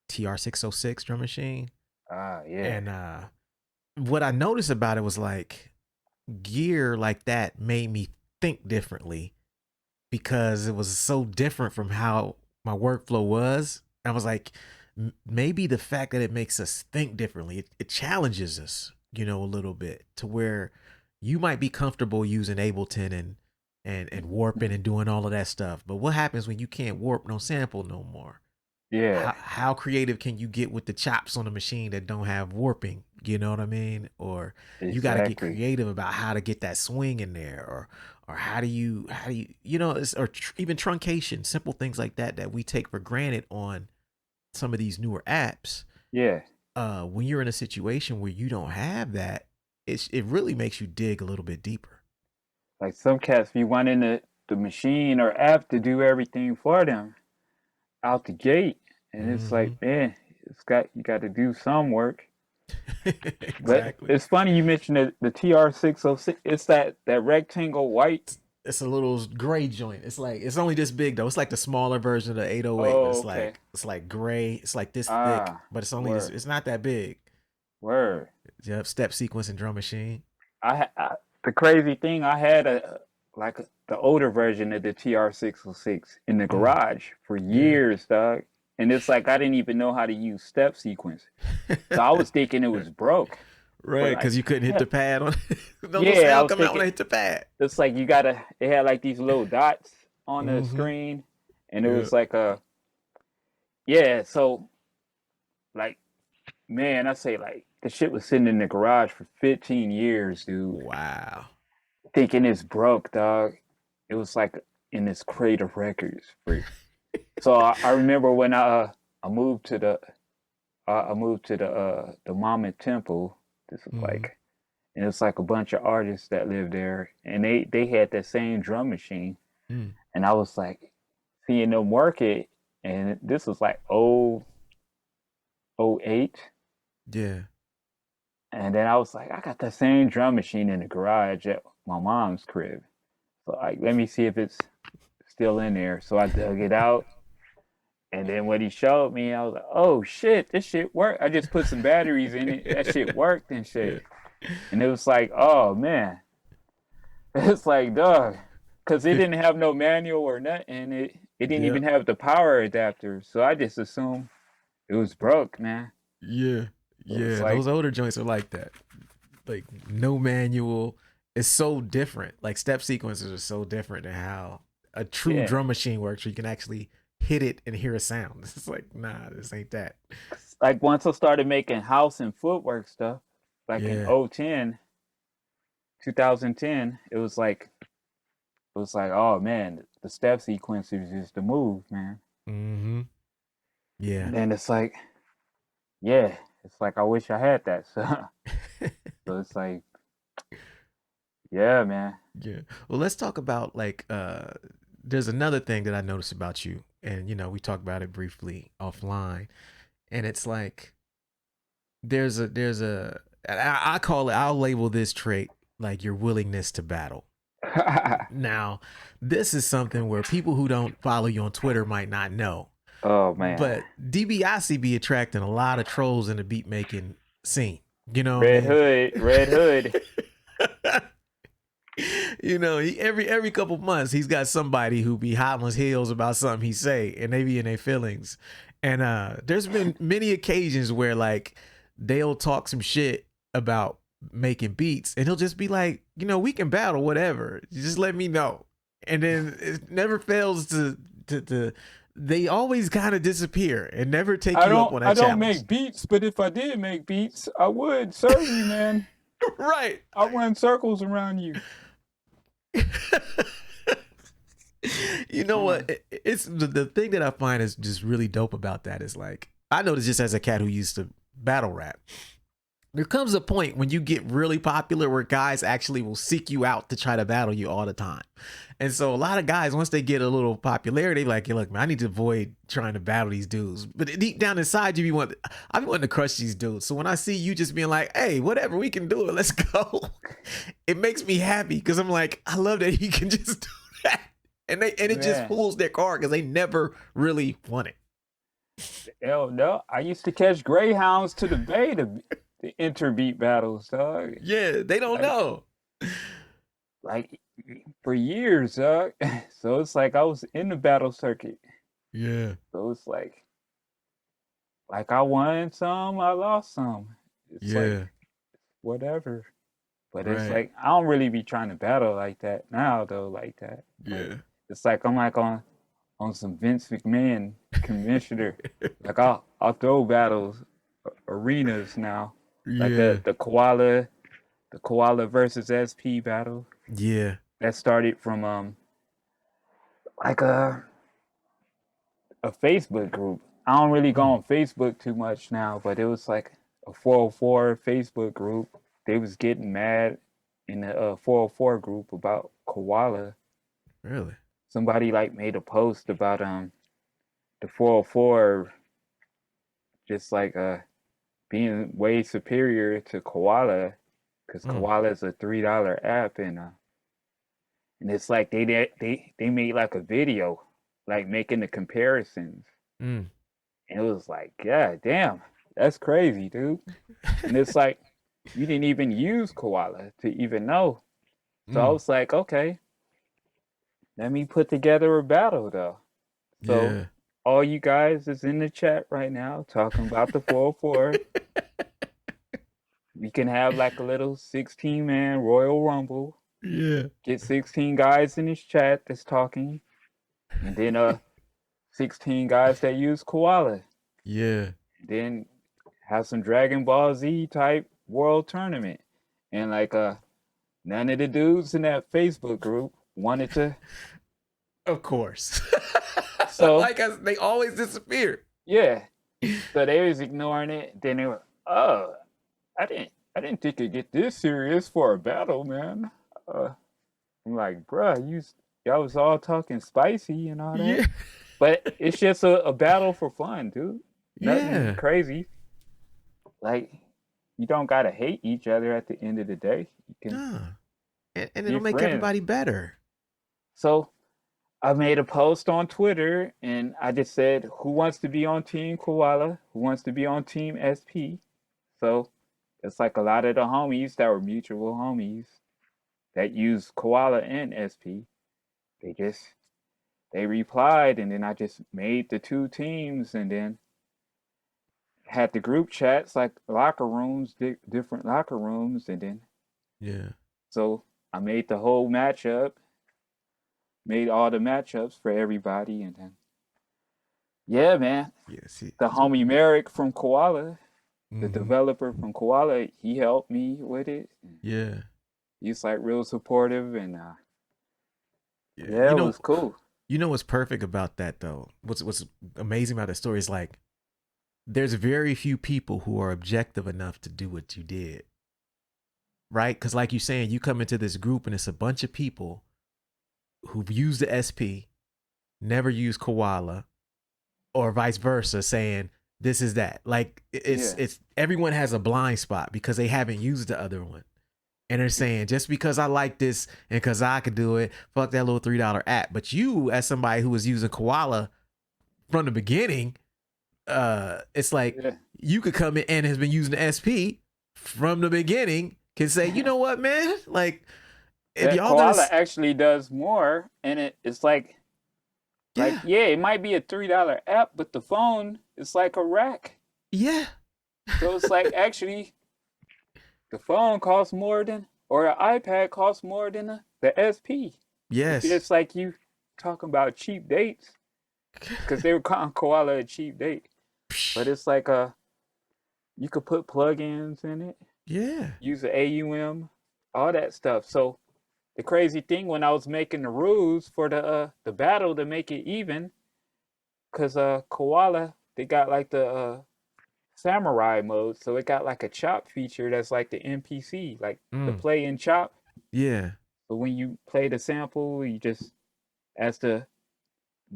TR-606 drum machine. yeah, And what I noticed about it was like gear like that made me think differently because it was so different from how my workflow was. I was like, maybe the fact that it makes us think differently, it challenges us, a little bit to where you might be comfortable using Ableton and warping and doing all of that stuff. But what happens when you can't warp no sample no more? yeah, How creative can you get with the chops on a machine that don't have warping? You know what I mean? Or you got to get exactly. creative about how to get that swing in there, or how do you even truncation, simple things like that we take for granted on some of these newer apps. Yeah, When you're in a situation where you don't have that, it really makes you dig a little bit deeper. like some cats be wanting the machine or app to do everything for them out the gate, and it's like, Mm-hmm. man, you got to do some work. But Exactly. it's funny you mentioned the TR-606. It's that rectangle white. It's a little gray joint. It's like it's only this big though. It's like the smaller version of the 808, but Oh, it's okay. like gray. It's like this thick, Ah, but it's only this. word, It's not that big. word. Yep, step sequence and drum machine. The crazy thing, I had the older version of the TR-606 in the Mm, garage for yeah. years, dog. And it's like I didn't even know how to use step sequence, so I was thinking it was broke. But Right, like, because you couldn't hit the pad on. No yeah, I sound was coming out when thinking I hit the pad. it's like you gotta. It had like these little dots on the Mm-hmm. screen, and it Yeah. was like yeah. So like, man, I say like the shit was sitting in the garage for 15 years, dude. Wow. Thinking it's broke, dog. It was like in this crate of records. So I remember when I moved to the Mama Temple. This was Mm-hmm. like, and it's like a bunch of artists that lived there, and they had that same drum machine, Mm. and I was like seeing them work it, and this was like 08. Yeah. And then I was like, I got that same drum machine in the garage at my mom's crib. So like, let me see if it's still in there. So I dug it out. And then when he showed me, I was like, oh shit, this shit worked. I just put some batteries in it. That shit worked and Yeah. shit. And it was like, oh man. It's like, dog. Because it didn't have no manual or nothing. It didn't Yep. even have the power adapter. So I just assumed it was broke, man. Yeah. So it's Yeah. like, Those older joints are like that. Like no manual. It's so different. Like step sequences are so different than how a true yeah. drum machine works where you can actually hit it and hear a sound. It's like, nah, this ain't that. Like once I started making house and footwork stuff, like in Yeah. 2010, it was like, oh man, the step sequence is just the move, man. Mm-hmm. Yeah. And then it's like, yeah, it's like I wish I had that. So it's like, yeah, man. Yeah. Well, let's talk about like there's another thing that I noticed about you, and we talked about it briefly offline, and it's like there's a I call it, I'll label this trait like your willingness to battle. Now, this is something where people who don't follow you on Twitter might not know. Oh man. But Dibiase be attracting a lot of trolls in the beat making scene. You know what I Red mean? Hood, Red Hood. Every couple months he's got somebody who be hot on his heels about something he say, and they be in their feelings. And there's been many occasions where like they'll talk some shit about making beats, and he'll just be like, we can battle, whatever. You just let me know. And then it never fails to they always kind of disappear and never take you up on that challenge. I don't make beats, but if I did make beats, I would serve you, man. Right. I run circles around you. You know what? It's the thing that I find is just really dope about that is like, I noticed just as a cat who used to battle rap, there comes a point when you get really popular where guys actually will seek you out to try to battle you all the time. And so a lot of guys, once they get a little popularity, like, hey, look, man, I need to avoid trying to battle these dudes. But deep down inside, I be wanting to crush these dudes. So when I see you just being like, hey, whatever, we can do it, let's go, it makes me happy because I'm like, I love that he can just do that. And it just pulls their card because they never really won it. Hell no. I used to catch greyhounds to the bay to interbeat battles, dog. Yeah, they don't know. Like for years, dog. So it's like I was in the battle circuit. Yeah. So it's like I won some, I lost some. It's like whatever. But it's like I don't really be trying to battle like that now though, like that. Yeah. Like, it's like I'm like on some Vince McMahon commissioner. Like I'll throw battles, arenas now. Like the koala versus SP battle. Yeah. That started from like a Facebook group. I don't really go on Facebook too much now, but it was like a 404 Facebook group. They was getting mad in the 404 group about koala. Really? Somebody like made a post about the 404 just like being way superior to koala because koala is a $3 app and it's like they made like a video like making the comparisons and it was like, God damn, that's crazy, dude. And it's like you didn't even use koala to even know. So I was like, okay, let me put together a battle though. So all you guys is in the chat right now talking about the 404. We can have like a little 16-man Royal Rumble. Yeah. Get 16 guys in this chat that's talking. And then 16 guys that use koala. Yeah. Then have some Dragon Ball Z type world tournament. And like none of the dudes in that Facebook group wanted to. Of course. So like they always disappear. Yeah. So they was ignoring it. Then they were, oh, I didn't think it'd get this serious for a battle, man. I'm like, bruh, y'all was all talking spicy and all that. Yeah. But it's just a battle for fun, dude. Nothing crazy. Like, you don't gotta hate each other at the end of the day. You can and it'll make everybody better. So I made a post on Twitter and I just said, who wants to be on Team Koala? Who wants to be on Team SP? So it's like a lot of the homies that were mutual homies that use Koala and SP. They replied and then I just made the two teams and then had the group chats like locker rooms, different locker rooms, and then so I made the whole matchup, made all the matchups for everybody, and then man, the homie Merrick from Koala, the developer from Koala, he helped me with it. He's like real supportive, and it was cool. You know what's perfect about that though? What's amazing about that story is like, there's very few people who are objective enough to do what you did. Right? Because like you're saying, you come into this group and it's a bunch of people who've used the SP never use koala, or vice versa, saying this is that. Like it's everyone has a blind spot because they haven't used the other one. And they're saying, just because I like this and because I could do it, fuck that little $3 app. But you, as somebody who was using koala from the beginning, it's like you could come in and has been using the SP from the beginning, can say, you know what, man? Like, if y'all koala actually does more, and it's like, it might be a $3 app, but the phone is like a rack. Yeah. So it's like, actually, the phone costs more than, or an iPad costs more than the SP. Yes. It's like you talking about cheap dates, because they were calling koala a cheap date. But it's like you could put plugins in it. Yeah. Use the AUM, all that stuff. So the crazy thing, when I was making the rules for the battle to make it even, because koala, they got like the samurai mode, so it got like a chop feature that's like the NPC, like the play and chop. Yeah. So when you play the sample, you just, as to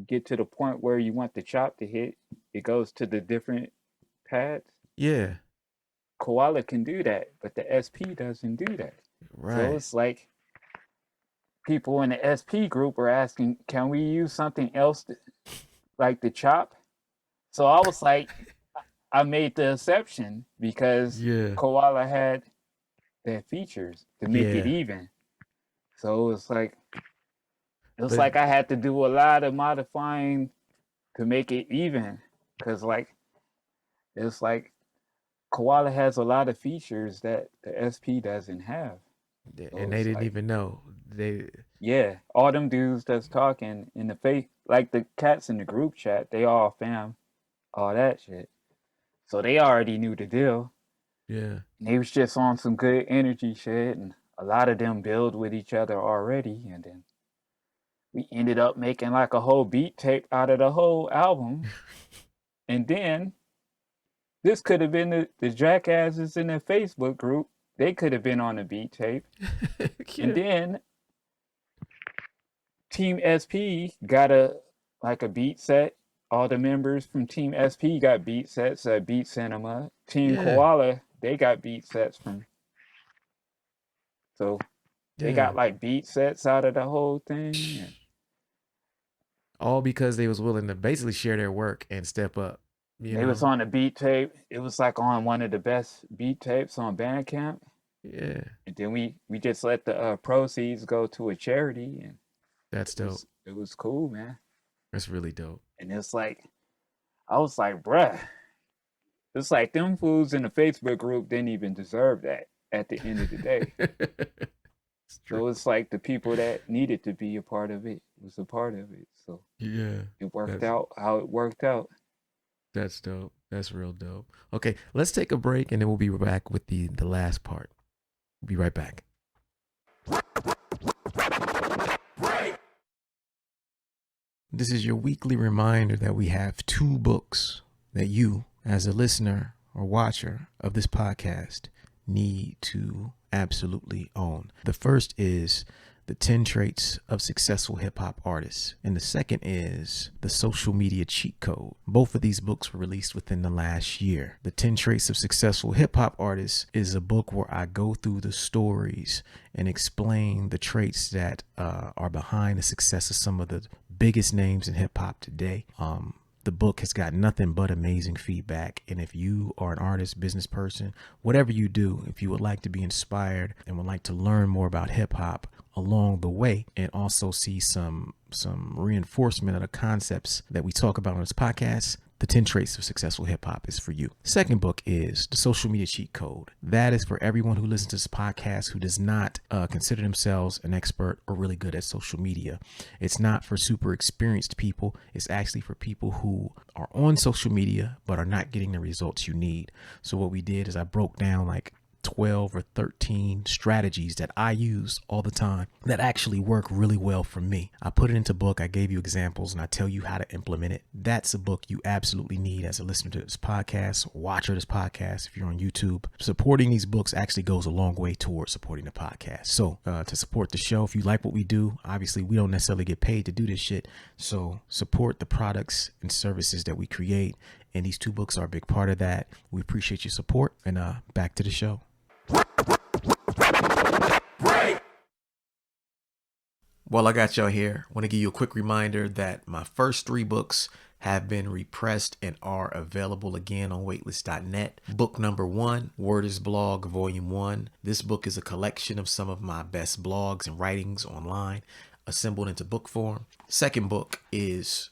get to the point where you want the chop to hit, it goes to the different pads. Yeah. Koala can do that, but the SP doesn't do that. Right. So it's like people in the SP group are asking, can we use something else like the chop? So I was like, I made the exception because koala had their features to make it even. So it's like, like I had to do a lot of modifying to make it even, because like, it's like koala has a lot of features that the SP doesn't have. So and they didn't even know. All them dudes that's talking in the face, like the cats in the group chat, they all fam, all that shit. So they already knew the deal. Yeah. And they was just on some good energy shit, and a lot of them build with each other already, and then we ended up making like a whole beat tape out of the whole album. And then this could have been the jackasses in the Facebook group. They could have been on the beat tape. And then Team SP got a beat set. All the members from Team SP got beat sets at Beat Cinema. Team Koala, they got beat sets from. So they got like beat sets out of the whole thing. All because they was willing to basically share their work and step up. They was on a beat tape. It was like on one of the best beat tapes on Bandcamp. Yeah. And then we just let the proceeds go to a charity, and that's dope. It was cool, man. That's really dope. And it's like, I was like, bruh, it's like them fools in the Facebook group didn't even deserve that at the end of the day. So it's like the people that needed to be a part of it was a part of it. So it worked out how it worked out. That's dope. That's real dope. Okay, let's take a break and then we'll be back with the last part. We'll be right back. This is your weekly reminder that we have 2 books that you, as a listener or watcher of this podcast, need to absolutely own. The first is The 10 Traits of Successful Hip Hop Artists, and the second is The Social Media Cheat Code. Both of these books were released within the last year. The 10 Traits of Successful Hip Hop Artists is a book where I go through the stories and explain the traits that are behind the success of some of the biggest names in hip hop today. The book has got nothing but amazing feedback. And if you are an artist, business person, whatever you do, if you would like to be inspired and would like to learn more about hip hop along the way and also see some reinforcement of the concepts that we talk about on this podcast, The 10 Traits of Successful Hip Hop is for you. Second book is The Social Media Cheat Code. That is for everyone who listens to this podcast who does not consider themselves an expert or really good at social media. It's not for super experienced people. It's actually for people who are on social media but are not getting the results you need. So what we did is I broke down like 12 or 13 strategies that I use all the time that actually work really well for me. I put it into book. I gave you examples and I tell you how to implement it. That's a book you absolutely need as a listener to this podcast, watcher of this podcast. If you're on YouTube, supporting these books actually goes a long way towards supporting the podcast. So to support the show, if you like what we do, obviously we don't necessarily get paid to do this shit. So support the products and services that we create. And these 2 books are a big part of that. We appreciate your support. And back to the show. Well, I got y'all here. I want to give you a quick reminder that my first 3 books have been repressed and are available again on waitlist.net. Book number 1, Word is Blog, Volume 1. This book is a collection of some of my best blogs and writings online, assembled into book form. Second book is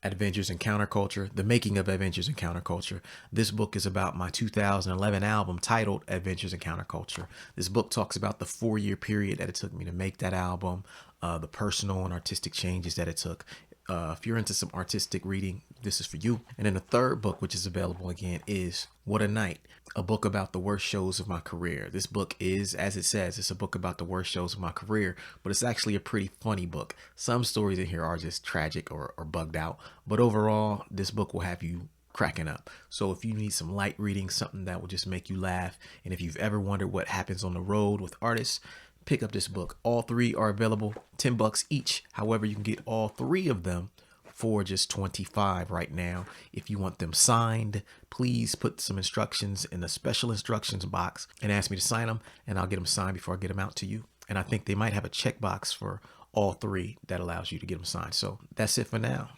Adventures in Counterculture, The Making of Adventures in Counterculture. This book is about my 2011 album titled Adventures in Counterculture. This book talks about the 4-year period that it took me to make that album, the personal and artistic changes that it took. If you're into some artistic reading, this is for you. And then the third book, which is available again, is What a Night, a book about the worst shows of my career. This book is, as it says, it's a book about the worst shows of my career, but it's actually a pretty funny book. Some stories in here are just tragic or bugged out, but overall, this book will have you cracking up. So if you need some light reading, something that will just make you laugh, and if you've ever wondered what happens on the road with artists, pick up this book. All 3 are available, $10 each. However, you can get all 3 of them for just $25 right now. If you want them signed, please put some instructions in the special instructions box and ask me to sign them, and I'll get them signed before I get them out to you. And I think they might have a checkbox for all 3 that allows you to get them signed. So that's it for now.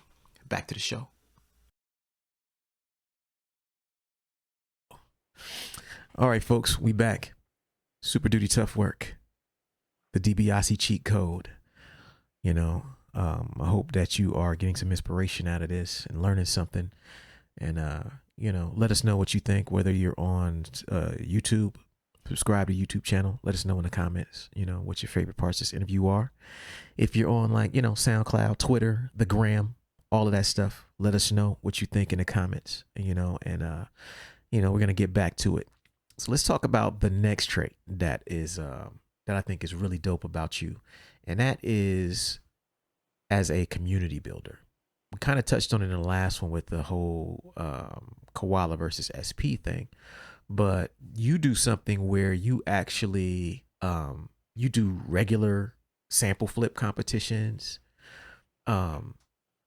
Back to the show. All right, folks, we back. Super duty tough work. The Dibiase cheat code. I hope that you are getting some inspiration out of this and learning something. And, let us know what you think, whether you're on YouTube, subscribe to YouTube channel. Let us know in the comments, what your favorite parts of this interview are. If you're on SoundCloud, Twitter, the Gram, all of that stuff, let us know what you think in the comments, we're going to get back to it. So let's talk about the next trait that is, that I think is really dope about you. And that is as a community builder. We kind of touched on it in the last one with the whole koala versus SP thing, but you do something where you actually, you do regular sample flip competitions.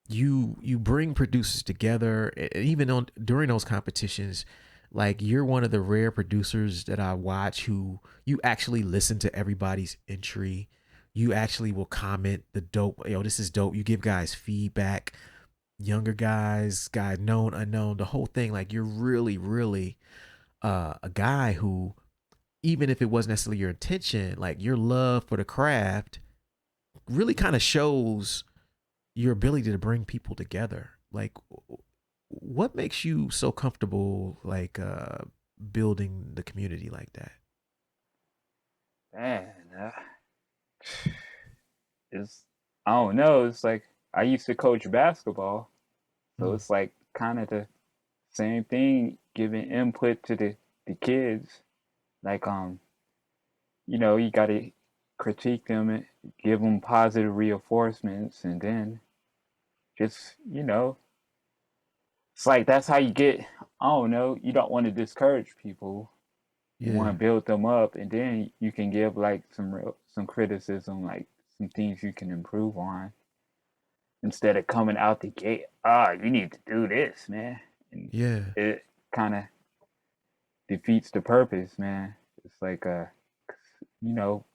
You bring producers together, and even during those competitions, like you're one of the rare producers that I watch who you actually listen to everybody's entry. You actually will comment the dope, this is dope. You give guys feedback, younger guys known, unknown, the whole thing. Like you're really, really a guy who, even if it wasn't necessarily your intention, like your love for the craft really kind of shows your ability to bring people together. Like, what makes you so comfortable, like, building the community like that? Man, it's, I don't know. It's like I used to coach basketball, so it's like kind of the same thing, giving input to the kids. Like, you got to critique them and give them positive reinforcements, and then just, it's like that's how you get, I don't know, you don't want to discourage people. You want to build them up, and then you can give like some criticism, like some things you can improve on, instead of coming out the gate, you need to do this, man. And it kind of defeats the purpose, man. It's like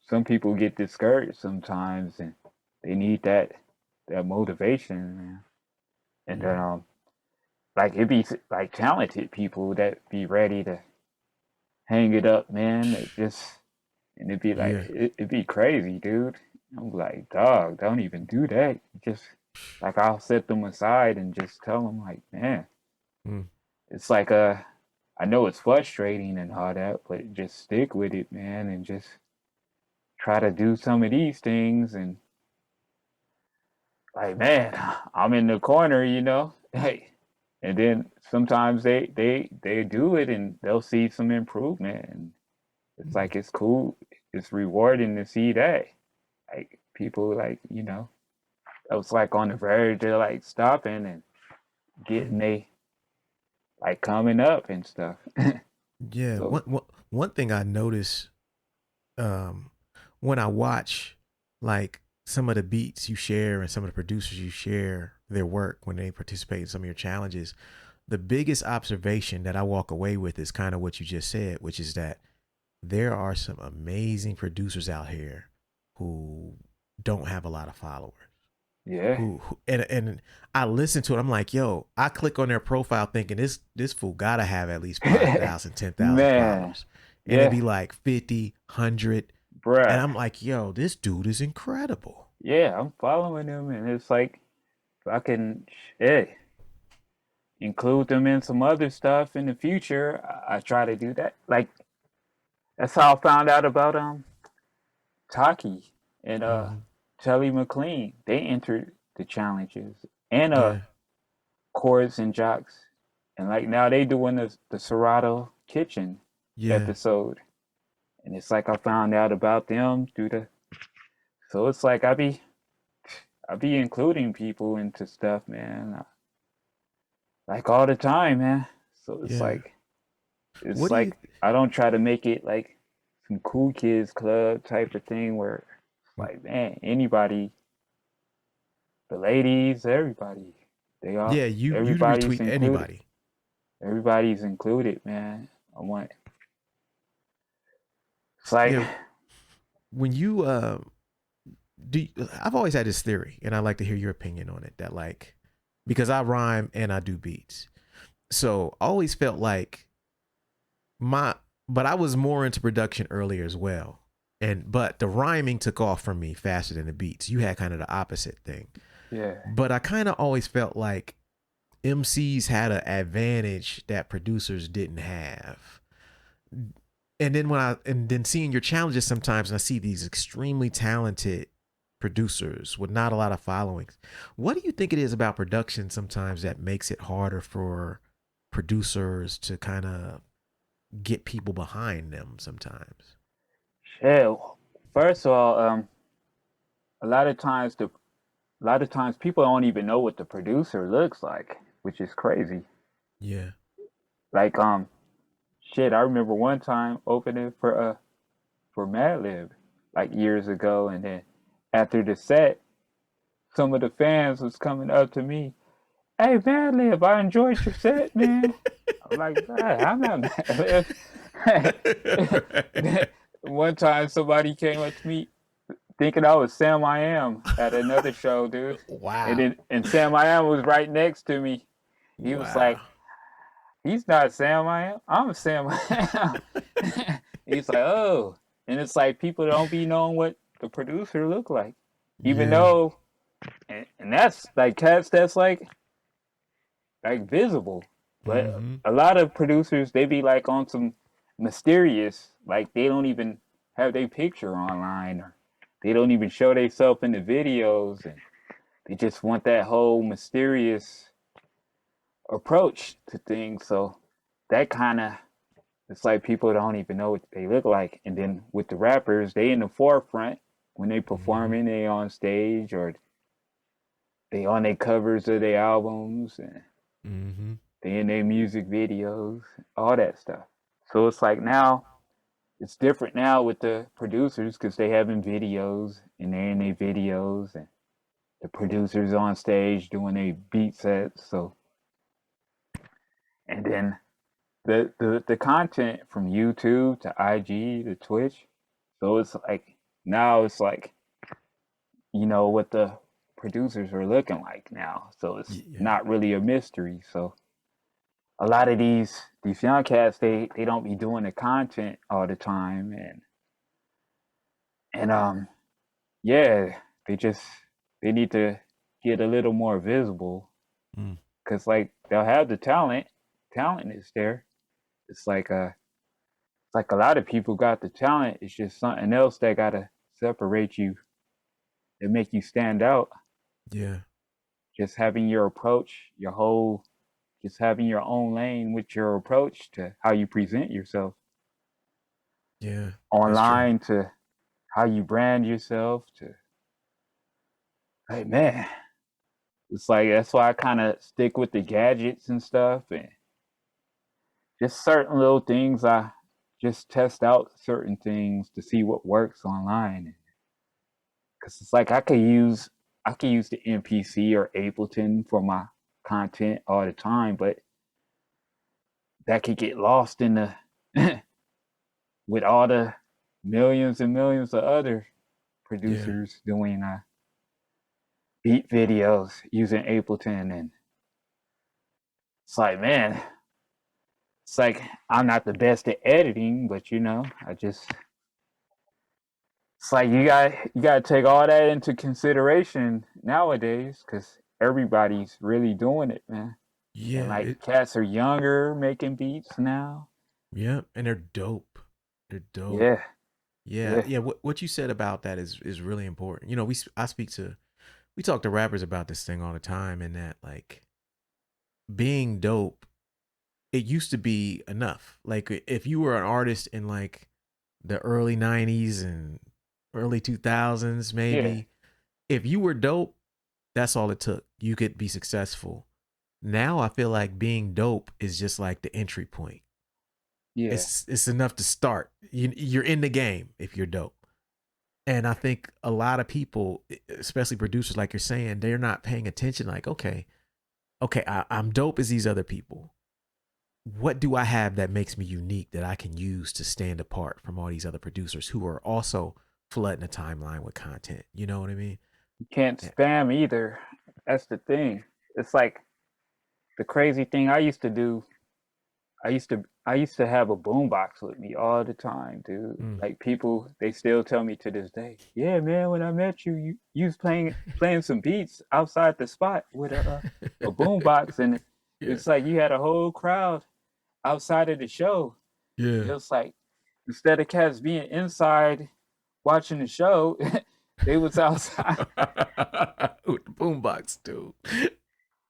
some people get discouraged sometimes, and they need that motivation, man. And then like it'd be like talented people that be ready to hang it up, man. And it'd be like it'd be crazy, dude. I'm like, dog, don't even do that. Just like I'll set them aside and just tell them, like, man, it's like I know it's frustrating and all that, but just stick with it, man, and just try to do some of these things. And like, man, I'm in the corner, hey. And then sometimes they do it and they'll see some improvement, and It's like it's cool. It's rewarding to see that. Like people like, I was like on the verge of like stopping and getting they like coming up and stuff. Yeah, So one thing I notice um when I watch like some of the beats you share and some of the producers you share their work when they participate in some of your challenges, the biggest observation that I walk away with is kind of what you just said, which is that there are some amazing producers out here who don't have a lot of followers. yeah. And I listen to it. I'm like, yo, I click on their profile thinking this fool gotta have at least 5,000, 10,000 Man. followers, and it'd Yeah, be like 50, 100, and bruh. I'm like, yo, this dude is incredible. Yeah, I'm following them and it's like if I can hey, include them in some other stuff in the future, I try to do that. Like that's how I found out about Taki and Hmm. Telly McLean. They entered the challenges and Yeah, Chords and Jocks. And like now they doing the Serato Kitchen yeah, episode. And it's like I found out about them through the so it's like I be including people into stuff, man. Like all the time, man. So it's yeah. like it's What do you? like I don't try to make it like some cool kids club type of thing where it's like, man, anybody, the ladies, everybody, they all, Yeah, you everybody's retweet included. anybody. Everybody's included, man. I want. It's like, Yeah, when you do, I've always had this theory, and I'd like to hear your opinion on it. That like, because I rhyme and I do beats, so I always felt like my but I was more into production earlier as well. And but the rhyming took off from me faster than the beats. You had kind of the opposite thing. yeah, But I kind of always felt like MCs had an advantage that producers didn't have. And then seeing your challenges sometimes and I see these extremely talented producers with not a lot of followings. What do you think it is about production sometimes that makes it harder for producers to kind of get people behind them sometimes? shit. First of all, a lot of times the a lot of times people don't even know what the producer looks like, which is crazy. Yeah. Like shit, I remember one time opening for Madlib like years ago, and then after the set, some of the fans was coming up to me, "Hey Madlib, I enjoyed your set, man." I'm like, I'm not Madlib. One time somebody came up to me thinking I was Samiyam at another show, dude. Wow. And Samiyam was right next to me. He was Wow. like, he's not Sam I am. I'm Sam I am. He's like, oh. And it's like people don't be knowing what the producer look like. Even Yeah. though and that's like cats that's like visible. But Mm-hmm. a lot of producers they be like on some mysterious, like they don't even have their picture online or they don't even show themselves in the videos and they just want that whole mysterious approach to things. So that kind of it's like people don't even know what they look like. And then with the rappers, they in the forefront when they Mm-hmm. performing, they on stage or they on their covers of their albums and Mm-hmm. they in their music videos, all that stuff. So it's like now it's different now with the producers because they having videos and they in their videos and the producers on stage doing their beat sets. So and then the content from YouTube to IG to Twitch. So it's like now it's like what the producers are looking like now. So it's Yeah. not really a mystery. So a lot of these young cats they don't be doing the content all the time and yeah they need to get a little more visible Mm. because like they'll have the talent is there. It's like a lot of people got the talent. It's just something else that gotta separate you and make you stand out. Yeah. Just having your approach, just having your own lane with your approach to how you present yourself. Yeah, that's true. online to how you brand yourself to, hey man, it's like that's why I kind of stick with the gadgets and stuff, and just certain little things. I just test out certain things to see what works online, because it's like I could use the MPC or Ableton for my content all the time, but that could get lost in the with all the millions and millions of other Yeah. producers doing beat videos using Ableton, and it's like, man, it's like I'm not the best at editing, but I just it's like you got to take all that into consideration nowadays because everybody's really doing it, man. And Yeah. like cats are younger making beats now. Yeah, and they're dope. They're dope. Yeah, Yeah, yeah, yeah. What you said about that is really important. You know, we talk to rappers about this thing all the time, and that like being dope, it used to be enough. Like if you were an artist in like the early '90s and early 2000s, yeah, maybe if you were dope, that's all it took. You could be successful. Now I feel like being dope is just like the entry point. yeah, It's enough to start. You're in the game if you're dope. And I think a lot of people, especially producers, like you're saying, they're not paying attention. Like, okay, I'm dope as these other people. What do I have that makes me unique that I can use to stand apart from all these other producers who are also flooding the timeline with content? You know what I mean? you can't Yeah. spam either. That's the thing. It's like the crazy thing I used to do. I used to have a boombox with me all the time, dude. Mm. Like people, they still tell me to this day, yeah, man, when I met you, you was playing some beats outside the spot with a boombox, and Yeah. it's like you had a whole crowd outside of the show. It Yeah. was like instead of cats being inside watching the show, they was outside. With the boombox, dude. And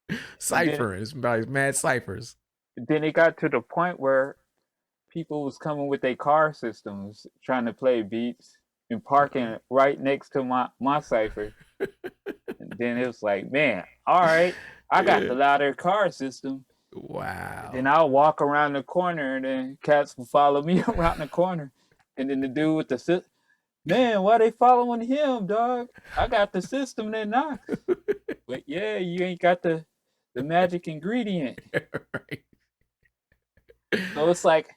then Cyphering. It's about mad ciphers. then it got to the point where people was coming with their car systems trying to play beats and parking right next to my cipher. And then it was like, man, all right, I got Yeah. the louder car system. And Wow. then I'll walk around the corner and then cats will follow me around the corner. And then the dude with the man, why they following him, dog? I got the system that knocks. But yeah, you ain't got the magic ingredient. Right. So it was like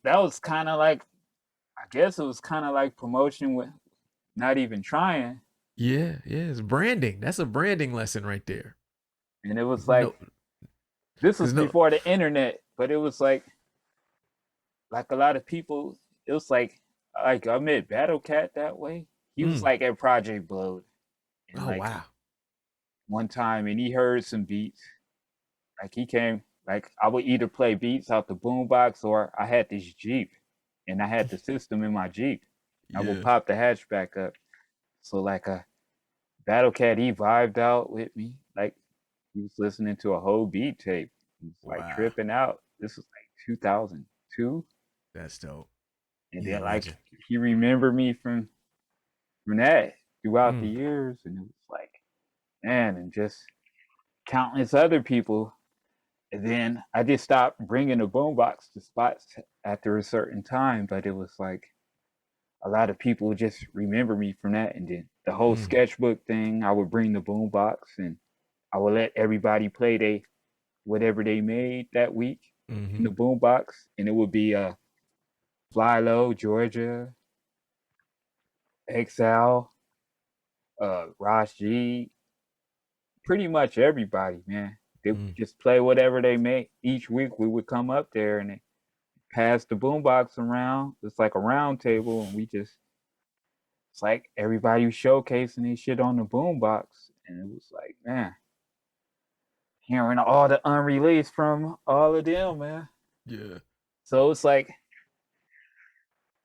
that was kind of like I guess it was kind of like promotion with not even trying. Yeah, yeah, it's branding. That's a branding lesson right there. And it was No, like this was because no, before the internet, but it was like a lot of people. It was like I met Battle Cat that way. He was mm. like at Project Blowed, and Oh like wow. one time, and he heard some beats. Like he came, like I would either play beats out the boombox or I had this Jeep, and I had the system in my Jeep. I would Yeah. pop the hatchback up. So like a Battle Cat, he vibed out with me. Like he was listening to a whole beat tape. He was like Wow. tripping out. This was like 2002, That's dope. and Yeah, then like legend. he remembered me from that throughout the Mm. years, and it was like man, and just countless other people. And then I just stopped bringing the boombox to spots after a certain time, but it was like a lot of people just remember me from that. And then the whole Mm. sketchbook thing, I would bring the boombox and I would let everybody play whatever they made that week in Mm-hmm. the boombox, and it would be Fly Low, Georgia, Exile, Ras G, pretty much everybody, man. They Mm. just play whatever they made each week. We would come up there and pass the boombox around. It's like a round table, and it's like everybody was showcasing their shit on the boombox, and it was like, man, hearing all the unreleased from all of them, man. Yeah. So it's like,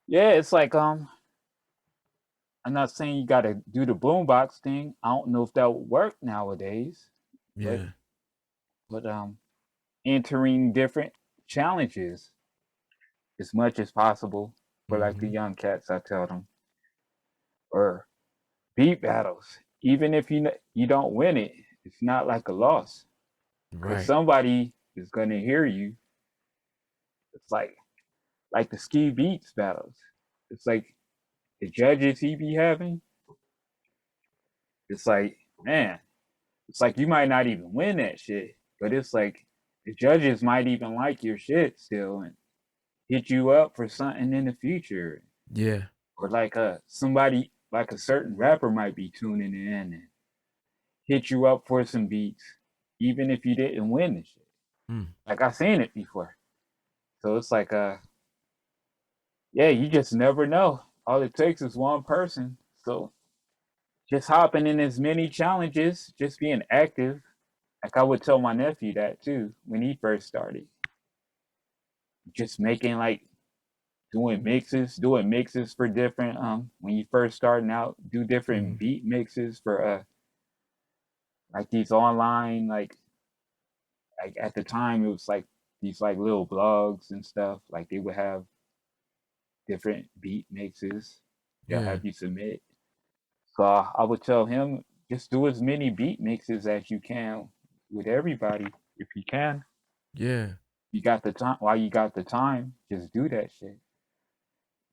yeah, it's like I'm not saying you got to do the boombox thing. I don't know if that would work nowadays, but Yeah. but entering different challenges. as much as possible for like the Mm-hmm. young cats. I tell them, or beat battles, even if you don't win it, it's not like a loss because Right. somebody is gonna hear you. It's like the ski beats battles. It's like the judges he be having. It's like, man, it's like you might not even win that shit, but it's like the judges might even like your shit still and hit you up for something in the future. Yeah. Or like somebody like a certain rapper might be tuning in and hit you up for some beats, even if you didn't win the shit. Mm. Like I seen it before. So it's like yeah, you just never know. All it takes is one person. So just hopping in as many challenges, just being active. Like I would tell my nephew that too when he first started. Just making like doing mixes for different when you first starting out, do different Mm. beat mixes for like these online like at the time it was like these like little blogs and stuff. Like they would have different beat mixes. They'll Yeah. have you submit. So I would tell him just do as many beat mixes as you can with everybody if you can. Yeah. You got the time while you got the time, just do that shit.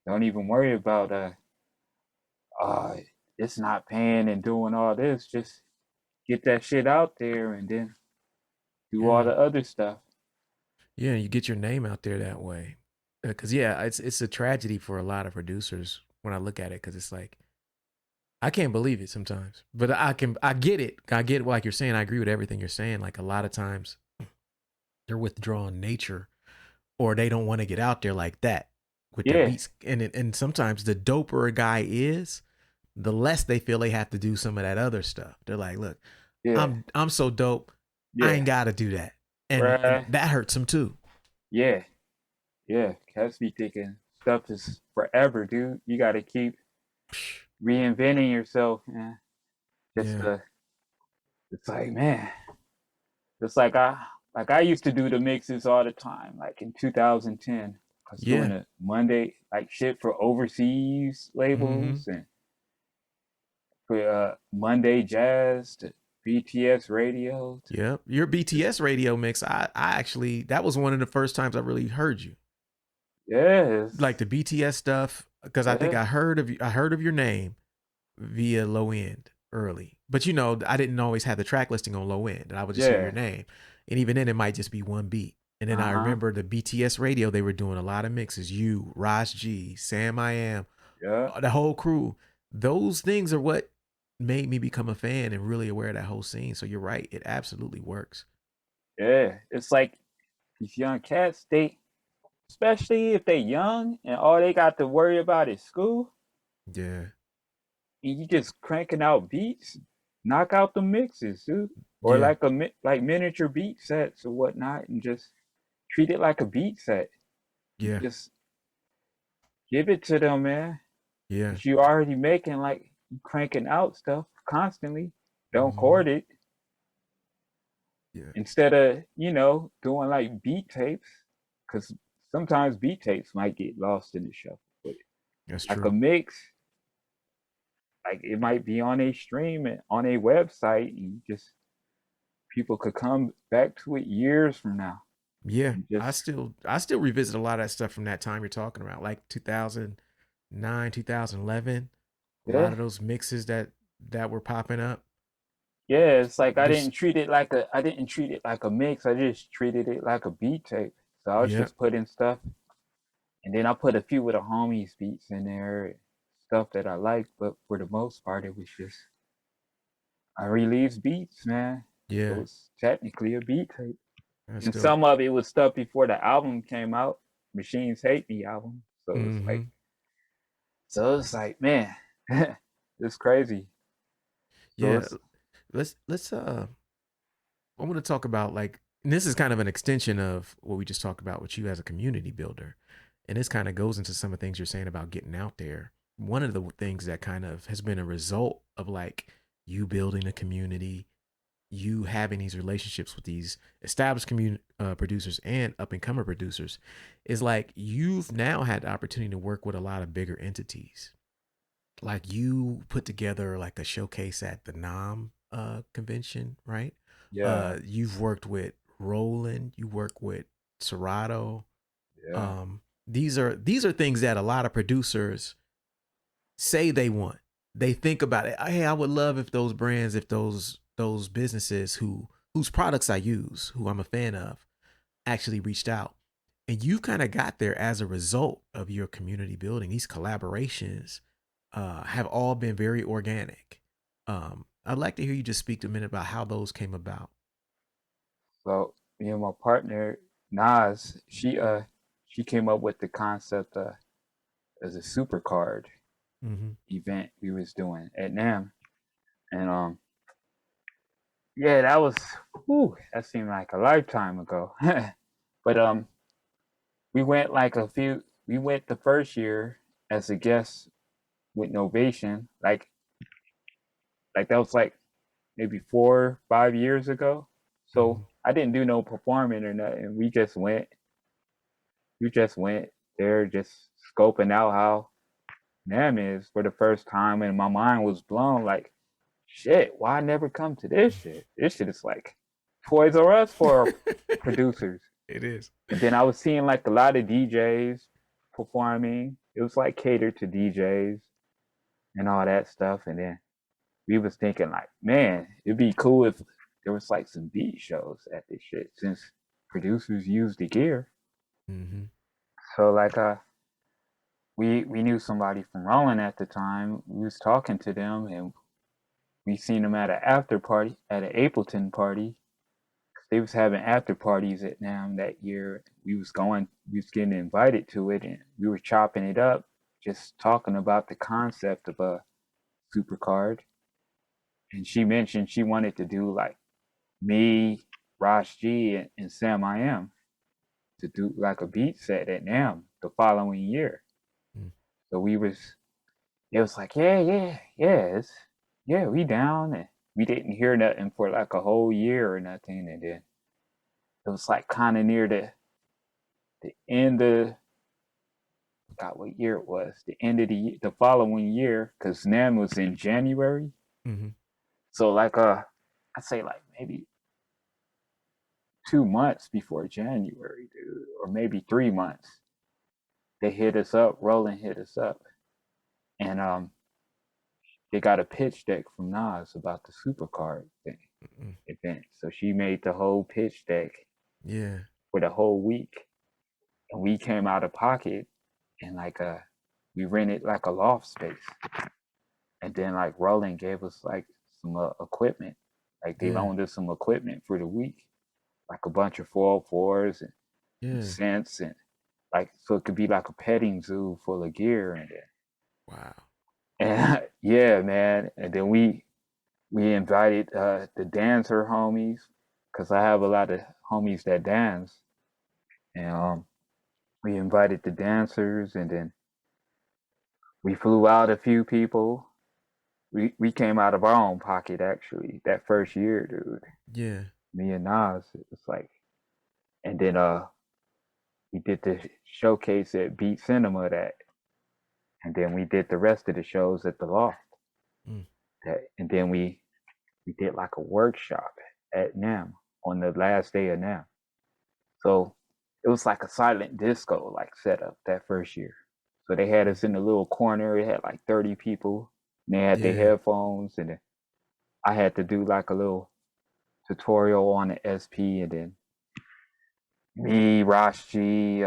Don't even worry about uh it's not paying and doing all this. Just get that shit out there and then do all Yeah. the other stuff. Yeah. You get your name out there that way. Cause yeah, it's a tragedy for a lot of producers when I look at it. Cause it's like, I can't believe it sometimes, but I get it. I get like you're saying. I agree with everything you're saying. Like a lot of times they're withdrawn nature or they don't want to get out there like that with their Yeah, beats. And sometimes the doper a guy is, the less they feel they have to do some of that other stuff. They're like, look, yeah, I'm so dope. I yeah. ain't got to do that. And Right. that hurts them too. Yeah, yeah. Cats be thinking stuff is forever, dude. You got to keep reinventing yourself, man. Just Yeah. it's like, man, it's like I used to do the mixes all the time, like in 2010. I was doing Yeah. a Monday like shit for overseas Mm-hmm. labels and for Monday Jazz to BTS Radio. Yep. Your BTS radio mix, I actually, that was one of the first times I really heard you. Yes, Like the BTS stuff, because I think yeah, I heard of your name via Low End early. But you know, I didn't always have the track listing on Low End, and I would just hear your yeah, name. And even then it might just be one beat. And then uh I huh, remember the BTS radio, they were doing a lot of mixes. You, Ras G, Samiyam, yeah, the whole crew. Those things are what made me become a fan and really aware of that whole scene. So you're right, it absolutely works. yeah. It's like these young cats, they especially if they young and all they got to worry about is school, Yeah. and you just cranking out beats, knock out the mixes, dude, or Yeah. like like miniature beat sets or whatnot, and just treat it like a beat set. Yeah. Just give it to them, man. Yeah. Cause you already making like cranking out stuff constantly. Don't Mm-hmm. hoard it Yeah. instead of doing like beat tapes, because sometimes beat tapes might get lost in the shuffle. But That's like a true. mix, like it might be on a stream and on a website, and just people could come back to it years from now. Yeah. And I just still I still revisit a lot of that stuff from that time you're talking about, like 2009, 2011. A lot yeah, of those mixes that were popping up. yeah. It's like There's I didn't treat it like a mix. I just treated it like a beat tape. So I was yeah. just putting stuff, and then I put a few of the homies beats in there, stuff that I like. But for the most part, it was just I released beats, man. So Yeah. it's technically a beat tape. That's And dope. some of it was stuff before the album came out. Machines Hate Me album. Mm-hmm. So it's like, man, it's crazy. So Yeah. it's Let's I want to talk about like, and this is kind of an extension of what we just talked about with you as a community builder. And this kind of goes into some of the things you're saying about getting out there. One of the things that kind of has been a result of like you building a community, you having these relationships with these established producers and up and comer producers is like you've now had the opportunity to work with a lot of bigger entities. Like you put together like a showcase at the NAM convention, right? Yeah, You've worked with Roland, you work with Serato. yeah. These are things that a lot of producers say they want. They think about it. Hey, I would love if those brands, if those businesses whose products I use, who I'm a fan of, actually reached out. And you kind of got there as a result of your community building. These collaborations have all been very organic. I'd like to hear you just speak to a minute about how those came about. So me and my partner Nas, she came up with the concept as a super card Mm-hmm. event we was doing at NAM, and yeah, that was, whew, that seemed like a lifetime ago. But we went like we went the first year as a guest with Novation, like that was like maybe 4 5 years ago. Mm-hmm. So I didn't do no performing or nothing. We just went there, just scoping out how NAM is for the first time, and my mind was blown. Like, shit, why I never come to this shit? This shit is like Toys R Us for producers. It is. And then I was seeing like a lot of DJs performing. It was like catered to DJs and all that stuff. And then we was thinking like, man, it'd be cool if there was like some beat shows at this shit, since producers use the gear. Mm-hmm. So like we knew somebody from Roland at the time. We was talking to them, and we seen them at an after party at an Ableton party. They was having after parties at NAM that year. We was getting invited to it, and we were chopping it up, just talking about the concept of a supercard. And she mentioned she wanted to do like me, Ras G, and Samiyam to do like a beat set at NAM the following year. Mm. So it was like, yeah, we down. And we didn't hear nothing for like a whole year or nothing. And then it was like kind of near the end of, I forgot what year it was, the end of the following year, because NAM was in January. Mm-hmm. So like I'd say like maybe 2 months before January, dude, or maybe 3 months, they hit us up. Roland hit us up, and they got a pitch deck from Nas about the supercard thing Mm-mm. event. So she made the whole pitch deck Yeah. for the whole week, and we came out of pocket, and like we rented like a loft space, and then like Roland gave us like some equipment, like they Yeah. loaned us some equipment for the week, like a bunch of 404s and Yeah. scents, and like so it could be like a petting zoo full of gear. Wow. And yeah, man, and then we invited the dancer homies, because I have a lot of homies that dance, and we invited the dancers, and then we flew out a few people. We came out of our own pocket actually that first year, dude. Yeah. Me and Nas, it was like, and then we did the showcase at Beat Cinema that, and then we did the rest of the shows at the Loft. Mm. And then we did like a workshop at NAM on the last day of NAM. So it was like a silent disco like setup that first year. So they had us in a little corner. It had like 30 people. And they had their Yeah. headphones, and then I had to do like a little tutorial on the SP, and then me, Ras G,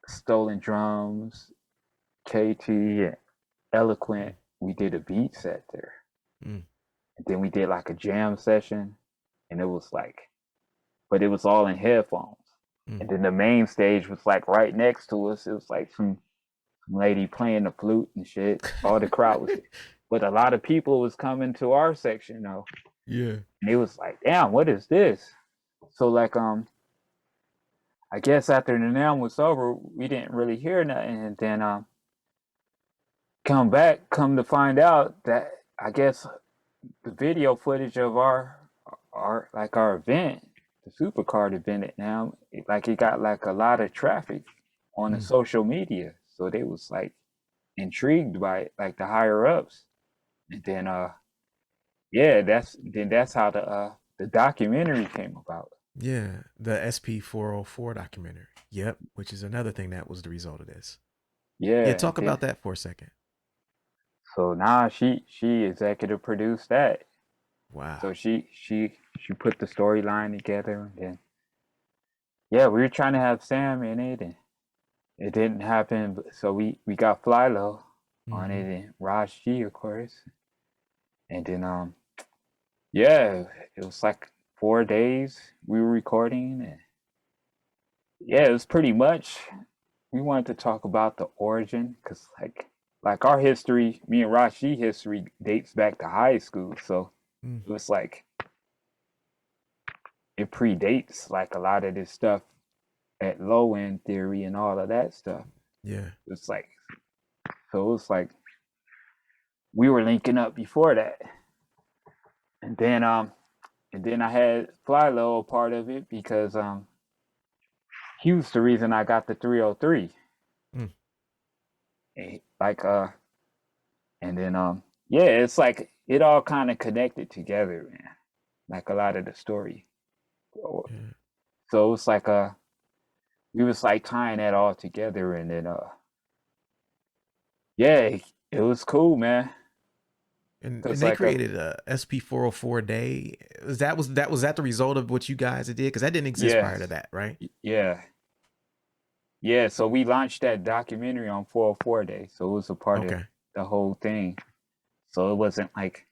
Stolen Drums, KT, and Eloquent, we did a beat set there. Mm. And then we did like a jam session, and it was like, but it was all in headphones. Mm. And then the main stage was like right next to us. It was like some lady playing the flute and shit. All the crowd was, but a lot of people was coming to our section though. Yeah. And it was like, damn, what is this? So like I guess after the NAM was over, we didn't really hear nothing. And then come to find out that I guess the video footage of our our event, the supercard event now, it got like a lot of traffic on the social media. So they was like intrigued by it, like the higher ups. And then yeah, that's how the documentary came about. Yeah, the SP404 documentary. Yep, which is another thing that was the result of this. Yeah, Yeah, talk about that for a second. so now she executive produced that. Wow. So she put the storyline together, and then yeah, we were trying to have Sam in it, and it didn't happen. So we got Flylo on it, and Ras G, of course, and then yeah, it was like 4 days we were recording, and yeah, it was pretty much. We wanted to talk about the origin, because like our history, me and Ras G history dates back to high school, so it was like it predates like a lot of this stuff at low end theory and all of that stuff. Yeah. It's like, so it was like we were linking up before that, and then I had Flylo a part of it because he was the reason I got the 303. Like and then yeah, it's like it all kind of connected together, man. Like a lot of the story. So it was like we was like tying that all together, and then yeah, it was cool, man. And they like created a SP404 day. Was that the result of what you guys did? Because that didn't exist prior to that, right? Yeah. Yeah, so we launched that documentary on 404 Day. So it was a part of the whole thing. So it wasn't like,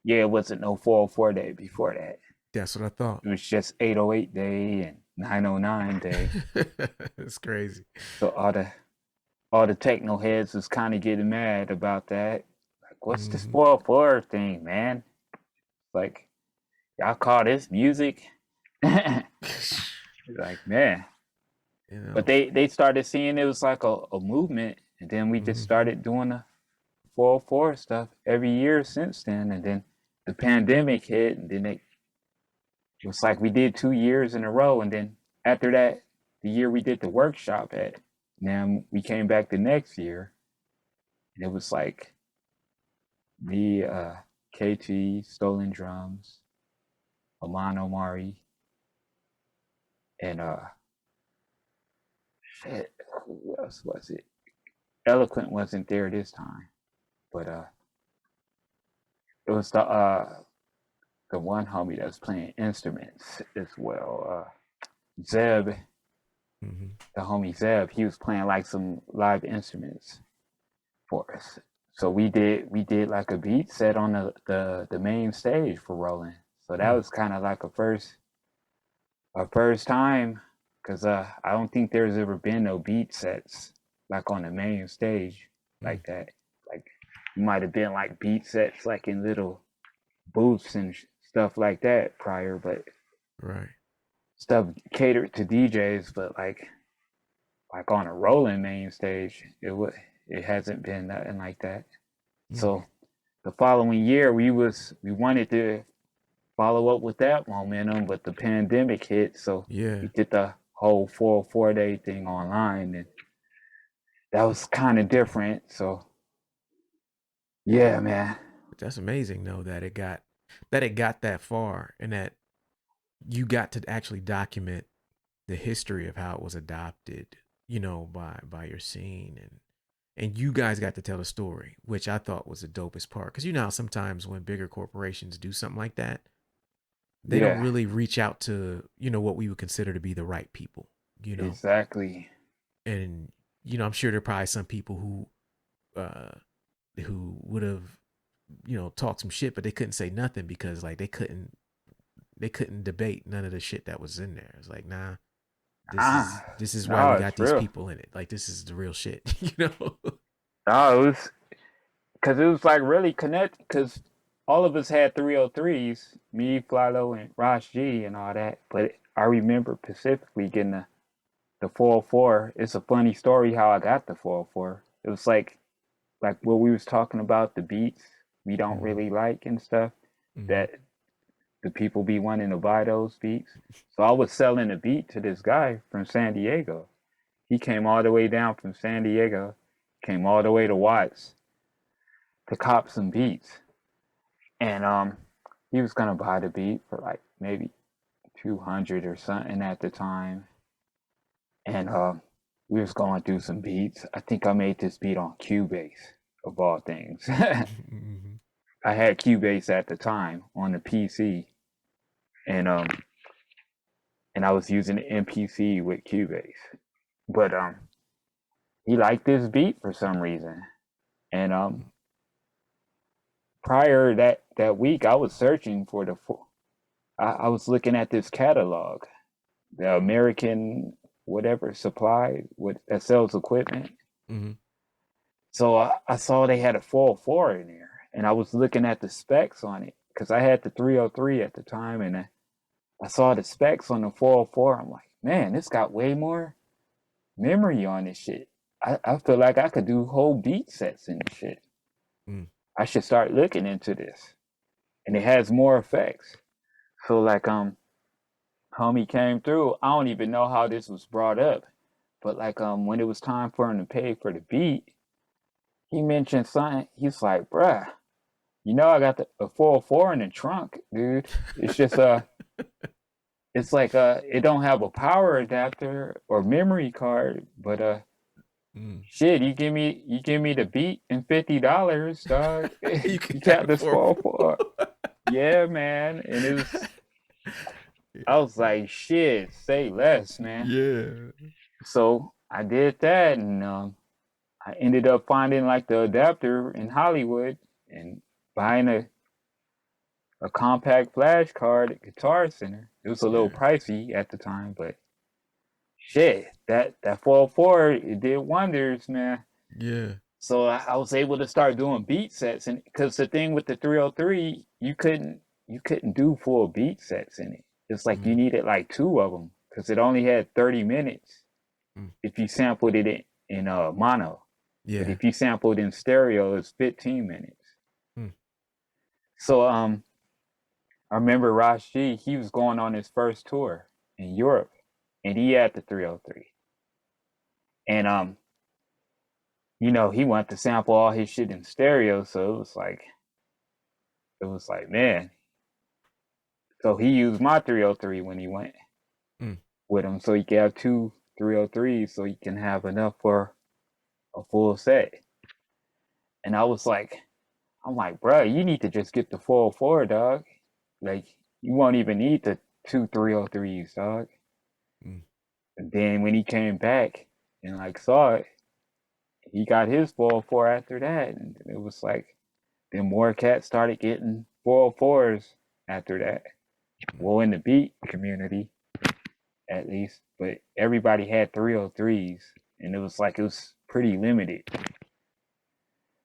yeah, it wasn't no 404 Day before that. That's what I thought. It was just 808 Day and 909 Day. It's crazy. So all the techno heads was kind of getting mad about that. Like, what's this 404 thing, man? Like, y'all call this music? Like, man. You know. But they started seeing it was like a movement, and then we just started doing the 404 stuff every year since then. And then the pandemic hit, and then it was like we did 2 years in a row. And then after that, the year we did the workshop at, then we came back the next year, and it was like me, KT, Stolen Drums, Aman Omari, and shit, who else was it? Eloquent wasn't there this time, but it was the one homie that was playing instruments as well. Zeb, the homie Zeb, he was playing like some live instruments for us. So we did like a beat set on the main stage for Rolling. So that was kind of like a first time, because I don't think there's ever been no beat sets like on the main stage like that. Like you might have been like beat sets like in little booths and stuff like that prior, but stuff catered to DJs, but like on a Rolling main stage, it hasn't been nothing like that. So the following year we wanted to follow up with that momentum, but the pandemic hit, so we did the whole 404 Day thing online, and that was kind of different. So yeah, man, that's amazing though that it got that far, and that you got to actually document the history of how it was adopted, you know, by your scene, and you guys got to tell the story, which I thought was the dopest part. Because you know how sometimes when bigger corporations do something like that, they don't really reach out to, you know, what we would consider to be the right people, you know. Exactly. And you know, I'm sure there are probably some people who would have, you know, talked some shit, but they couldn't say nothing because like they couldn't debate none of the shit that was in there. It's like, nah, this is why we got these people in it. Like, this is the real shit, you know? No, it was because it was like really connected, because all of us had 303s, me, Flylo, and Ras G and all that. But I remember specifically getting the 404. It's a funny story how I got the 404. It was like what we was talking about, the beats we don't really like and stuff. That the people be wanting to buy those beats. So I was selling a beat to this guy from San Diego. He came all the way down from San Diego, came all the way to Watts to cop some beats. And he was gonna buy the beat for like maybe 200 or something at the time. And we was going through some beats. I think I made this beat on Cubase, of all things. Mm-hmm. I had Cubase at the time on the PC, and I was using the MPC with Cubase. But he liked this beat for some reason. And prior that week, I was searching for I was looking at this catalog, the American whatever supply that sells equipment. Mm-hmm. So I saw they had a 404 in there, and I was looking at the specs on it because I had the 303 at the time, and I saw the specs on the 404. I'm like, man, this got way more memory on this shit. I feel like I could do whole beat sets and shit. Mm. I should start looking into this, and it has more effects. So like homie came through. I don't even know how this was brought up, but like when it was time for him to pay for the beat, he mentioned something. He's like, bruh, you know I got a 404 in the trunk, dude. It's just it's like it don't have a power adapter or memory card, but shit, you give me the beat and $50, dog. You You got this 404. Yeah, man. And it was I was like, shit, say less, man. Yeah. So I did that, and I ended up finding like the adapter in Hollywood and buying a compact flash card at Guitar Center. It was a little pricey at the time, but shit, that 404, it did wonders, man. Yeah. So I was able to start doing beat sets, and because the thing with the 303, you couldn't do full beat sets in it. It's like you needed like 2 of them because it only had 30 minutes if you sampled it in mono. Yeah. But if you sampled in stereo, it's 15 minutes. So I remember Ras G, he was going on his first tour in Europe, and he had the 303. And you know, he wanted to sample all his shit in stereo, so it was like, man. So he used my 303 when he went with him, so he could have 2 303s, so he can have enough for a full set. And I'm like, bro, you need to just get the 404, dog. Like, you won't even need the 2 303s, dog. And then when he came back and like saw it, he got his 404 after that, and it was like, then more cats started getting 404s after that. Well, in the beat community, at least, but everybody had 303s, and it was pretty limited.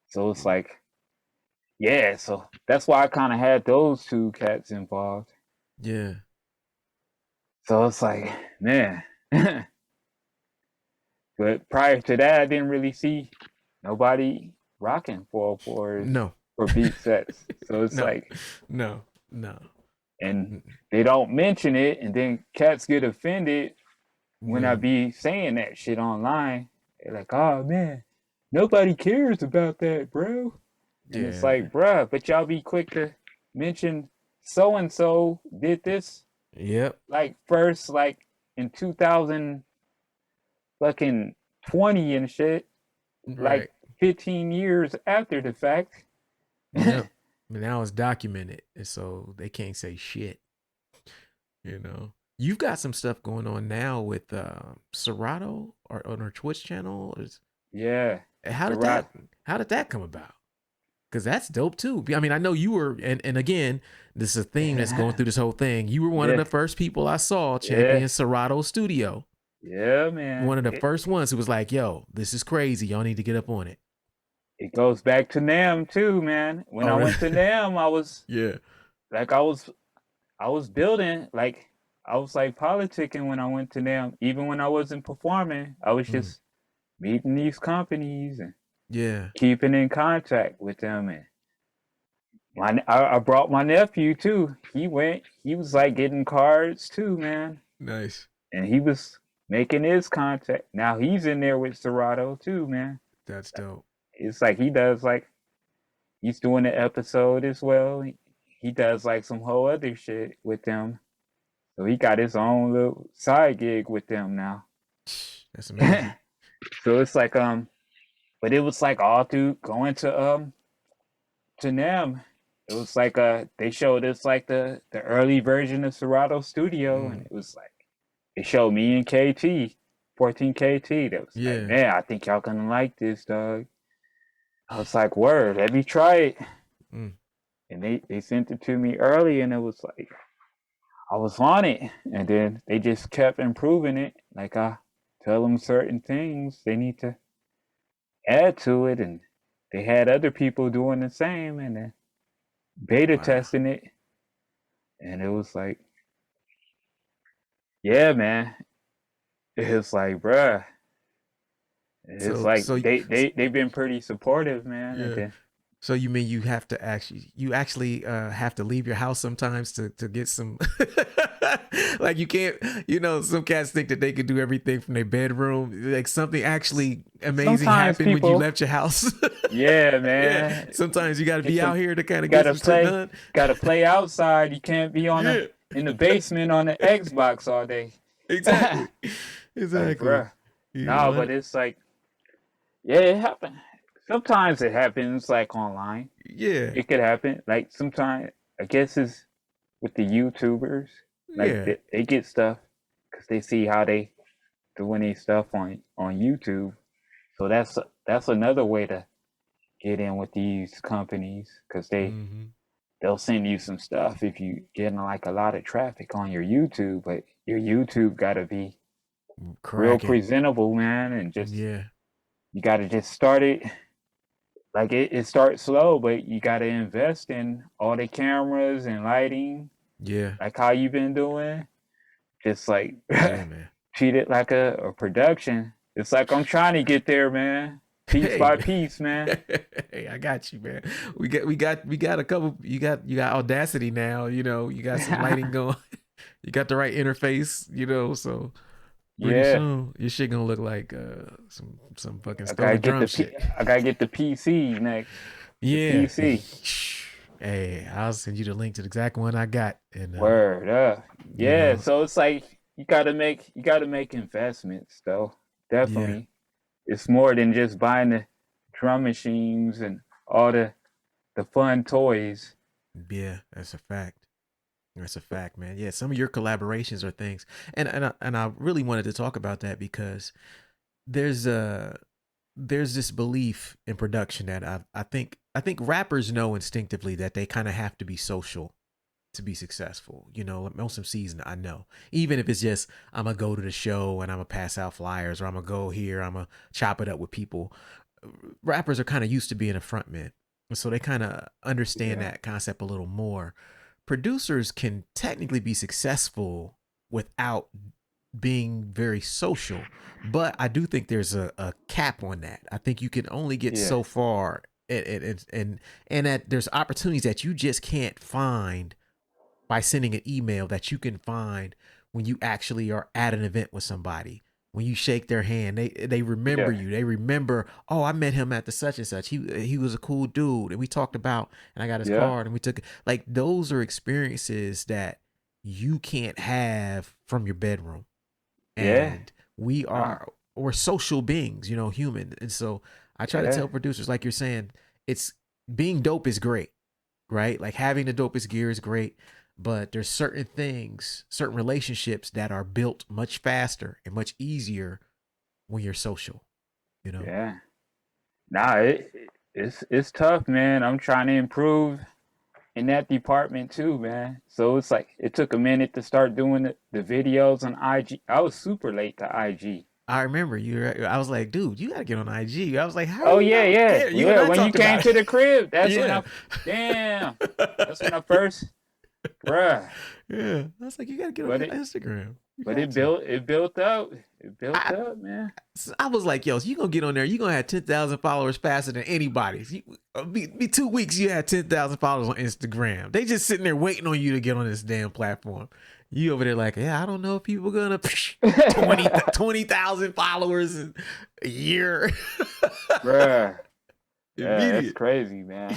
So it's like, yeah, so that's why I kind of had those 2 cats involved. Yeah. So it's like, man. But prior to that, I didn't really see nobody rocking 404s for beat sets. So it's no. And they don't mention it, and then cats get offended when I be saying that shit online. They're like, oh man, nobody cares about that, bro. And it's like, bruh, but y'all be quick to mention so and so did this. Yep. Like first, like in 2000 fucking 20 and shit. Right. Like 15 years after the fact. Yep. Now it's documented, and so they can't say shit. You know, you've got some stuff going on now with Serato or on her Twitch channel. Yeah. How did that come about? Because that's dope too. I mean, I know you were, and again, this is a theme that's going through this whole thing. You were one of the first people I saw champion Serato Studio. Yeah, man. One of the first ones who was like, yo, this is crazy. Y'all need to get up on it. It goes back to NAM too, man. When I went to NAM, I was like, I was building, like I was like politicking when I went to NAM. Even when I wasn't performing, I was just meeting these companies and keeping in contact with them and I brought my nephew too. He went. He was like getting cards too, man. Nice. And he was making his contact. Now he's in there with Serato too, man. That's dope. It's like he does like he's doing the episode as well. He does like some whole other shit with them. So he got his own little side gig with them now. That's amazing. So it's like but it was like all through going to NAM. It was like they showed us like the early version of Serato Studio, and it was like it showed me and KT, 14 KT. That was like, man, I think y'all gonna like this, dog. I was like, word, let me try it. And they sent it to me early, and it was like I was on it, and then they just kept improving it. Like I tell them certain things they need to add to it, and they had other people doing the same, and then beta testing it, and it was like, yeah, man. It's like, bruh. It's like they've been pretty supportive, man. Yeah. And then, so you mean you have to actually have to leave your house sometimes to get some like you can't, some cats think that they could do everything from their bedroom. Like something actually amazing happened when you left your house. Yeah, man. Yeah. Sometimes you got to be out here to kind of get some shit done. Got to play outside. You can't be in the basement on the Xbox all day. Exactly. Exactly. Like, no, but it's like, yeah, it happened. Sometimes it happens like online. Yeah. It could happen. Like sometimes, I guess it's with the YouTubers. Like they get stuff because they see how they doing their stuff on YouTube. So that's another way to get in with these companies because they'll send you some stuff if you getting like a lot of traffic on your YouTube, but your YouTube got to be real presentable, man, and just you got to just start it. Like it starts slow, but you got to invest in all the cameras and lighting. Yeah, like how you been doing. Just like treat it like a production. It's like I'm trying to get there, man. Piece by piece, man. Hey, I got you, man. We got a couple. You got Audacity now. You got some lighting going. You got the right interface. So pretty soon your shit gonna look like some fucking stolen drum shit. I gotta get the PC next. Yeah, PC. Hey, I'll send you the link to the exact one I got. And word up. Yeah, so it's like you gotta make investments though. Definitely. Yeah. It's more than just buying the drum machines and all the fun toys. Yeah, that's a fact. That's a fact, man. Yeah, some of your collaborations are things, and I really wanted to talk about that because there's this belief in production that I think rappers know instinctively that they kind of have to be social to be successful. Most MCs I know, even if it's just I'm gonna go to the show and I'm gonna pass out flyers, or I'm gonna go here, I'm gonna chop it up with people. Rappers are kind of used to being a frontman, so they kind of understand that concept a little more. Producers can technically be successful without being very social, but I do think there's a cap on that. I think you can only get so far, and that there's opportunities that you just can't find by sending an email that you can find when you actually are at an event with somebody. When you shake their hand, they remember you. They remember, oh, I met him at the such and such. He was a cool dude, and we talked about, and I got his card, and we took like those are experiences that you can't have from your bedroom. And we're social beings, human. And so I try to tell producers, like you're saying, it's being dope is great, right? Like having the dopest gear is great. But there's certain things, certain relationships that are built much faster and much easier when you're social, Yeah. Nah, it's tough, man. I'm trying to improve in that department too, man. So it's like it took a minute to start doing the videos on IG. I was super late to IG. I remember I was like, dude, you gotta get on IG. I was like, how? Oh yeah. When you came to the crib, that's when I first. Bruh. Yeah. I was like, you gotta get on Instagram. But it built up. It built up, man. I was like, yo, so you gonna get on there, you gonna have 10,000 followers faster than anybody. Be 2 weeks, you had 10,000 followers on Instagram. They just sitting there waiting on you to get on this damn platform. You over there like, yeah, I don't know if people gonna 20,000 followers in a year. Bruh. Yeah, it's crazy, man.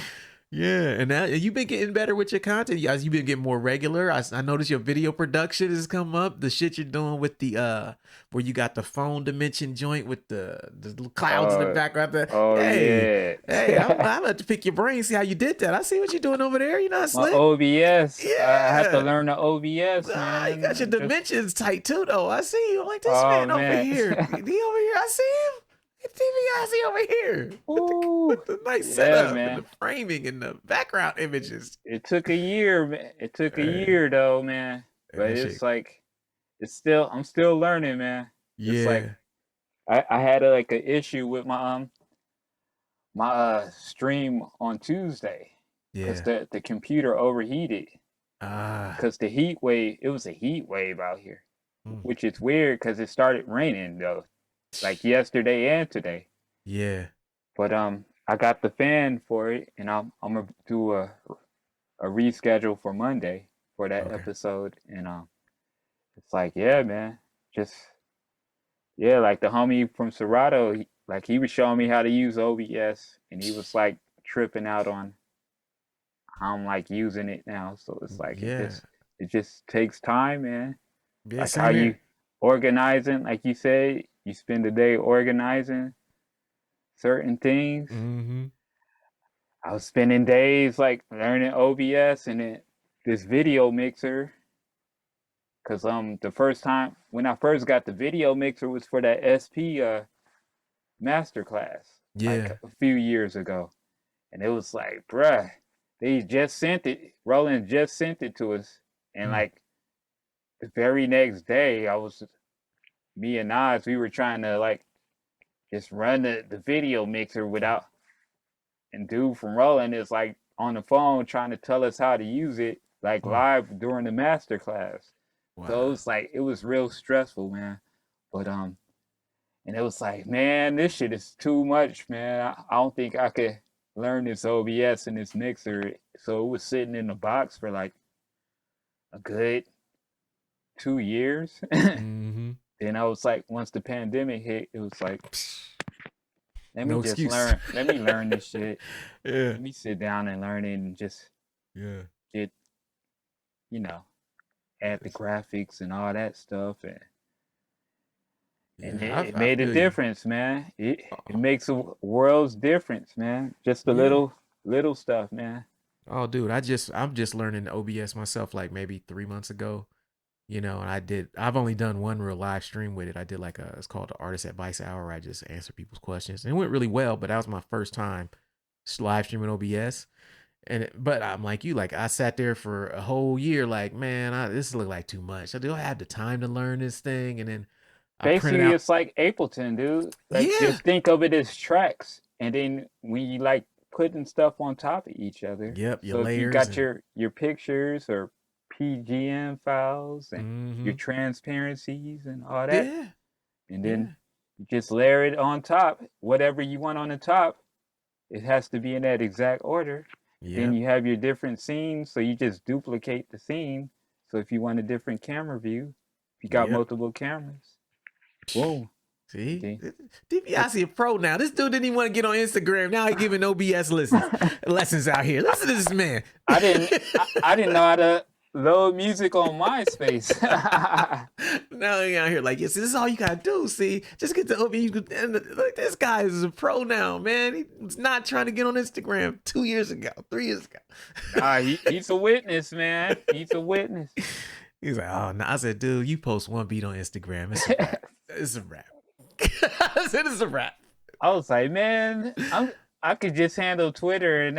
Yeah, and now you've been getting better with your content. You've been getting more regular. I noticed your video production has come up. The shit you're doing with the where you got the phone dimension joint with the little clouds in the background. Hey, I'm about to pick your brain, see how you did that. I see what you're doing over there. You're not slick. My OBS. Yeah, I have to learn the OBS, man. You got your dimensions tight too, though. I see you. I'm like, this man over here. He over here. I see him. Dibiase over here. With the nice setup and the framing and the background images. It took a year, man. It took a year though, man. But it's like, I'm still learning, man. Yeah. It's like, I had an issue with my stream on Tuesday. Because the computer overheated. Because the heat wave, it was a heat wave out here. Which is weird because it started raining though. Like yesterday and today. Yeah. But I got the fan for it, and I'm gonna do a reschedule for Monday for that episode. And it's like, yeah, man, like the homie from Serato, he was showing me how to use OBS, and he was like tripping out on how I'm like using it now. So it's like it just takes time, man. Yeah, like how you organizing, like you said. You spend the day organizing certain things. Mm-hmm. I was spending days like learning OBS and then this video mixer. Cause the first time when I first got the video mixer was for that SP masterclass. Like a few years ago. And it was like, bruh, they just sent it. Roland just sent it to us. And like the very next day me and Nas, we were trying to like just run the video mixer without, and dude from Roland is like on the phone trying to tell us how to use it like live during the master class. Wow. So it was real stressful, man. But and it was like, man, this shit is too much, man. I don't think I could learn this OBS and this mixer. So it was sitting in the box for like a good 2 years. Mm-hmm. Then I was like, once the pandemic hit, it was like, let me excuse. learn. Let me learn this shit. Yeah. Let me sit down and learn it and just get, add the graphics and all that stuff. And it made a difference, man. It makes a world's difference, man. Just the little stuff, man. Oh, dude, I'm just learning OBS myself like maybe 3 months ago. And I've only done one real live stream with it. I did it's called the Artist Advice Hour, where I just answer people's questions. And it went really well, but that was my first time live streaming OBS. But I'm like you, I sat there for a whole year, like, man, this look like too much. I have the time to learn this thing. And then basically it's like Ableton, dude. Just think of it as tracks. And then when you putting stuff on top of each other. Yep, your so layers. You got your pictures or PGM files and your transparencies and all that. Yeah. And then you just layer it on top. Whatever you want on the top, it has to be in that exact order. Yep. Then you have your different scenes, so you just duplicate the scene. So if you want a different camera view, if you got multiple cameras, boom. See? Dibiase a pro now. This dude didn't even want to get on Instagram. Now he's giving OBS lessons out here. Listen to this man. I didn't know how to load music on MySpace. Now he out here like, yes, this is all you gotta do. See, just get the OBS. Look, this guy is a pro now, man. He's not trying to get on Instagram 2 years ago, 3 years ago. He's a witness, man. He's a witness. He's like, oh no. I said, dude, you post one beat on Instagram. It's a wrap. It's a wrap. I said it's a wrap. I was like, man, I could just handle Twitter and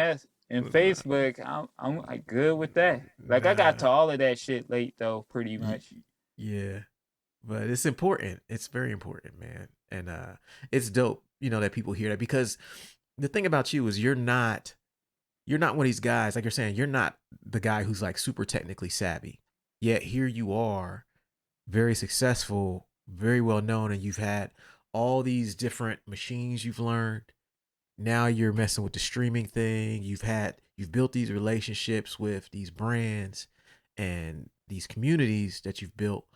Facebook. I'm like good with that. I got to all of that shit late though, pretty much. Yeah, but it's important. It's very important, man. And it's dope, that people hear that, because the thing about you is you're not one of these guys, like you're saying, you're not the guy who's super technically savvy. Yet here you are, very successful very well known, and you've had all these different machines you've learned. Now you're messing with the streaming thing. You've built these relationships with these brands and these communities that you've built,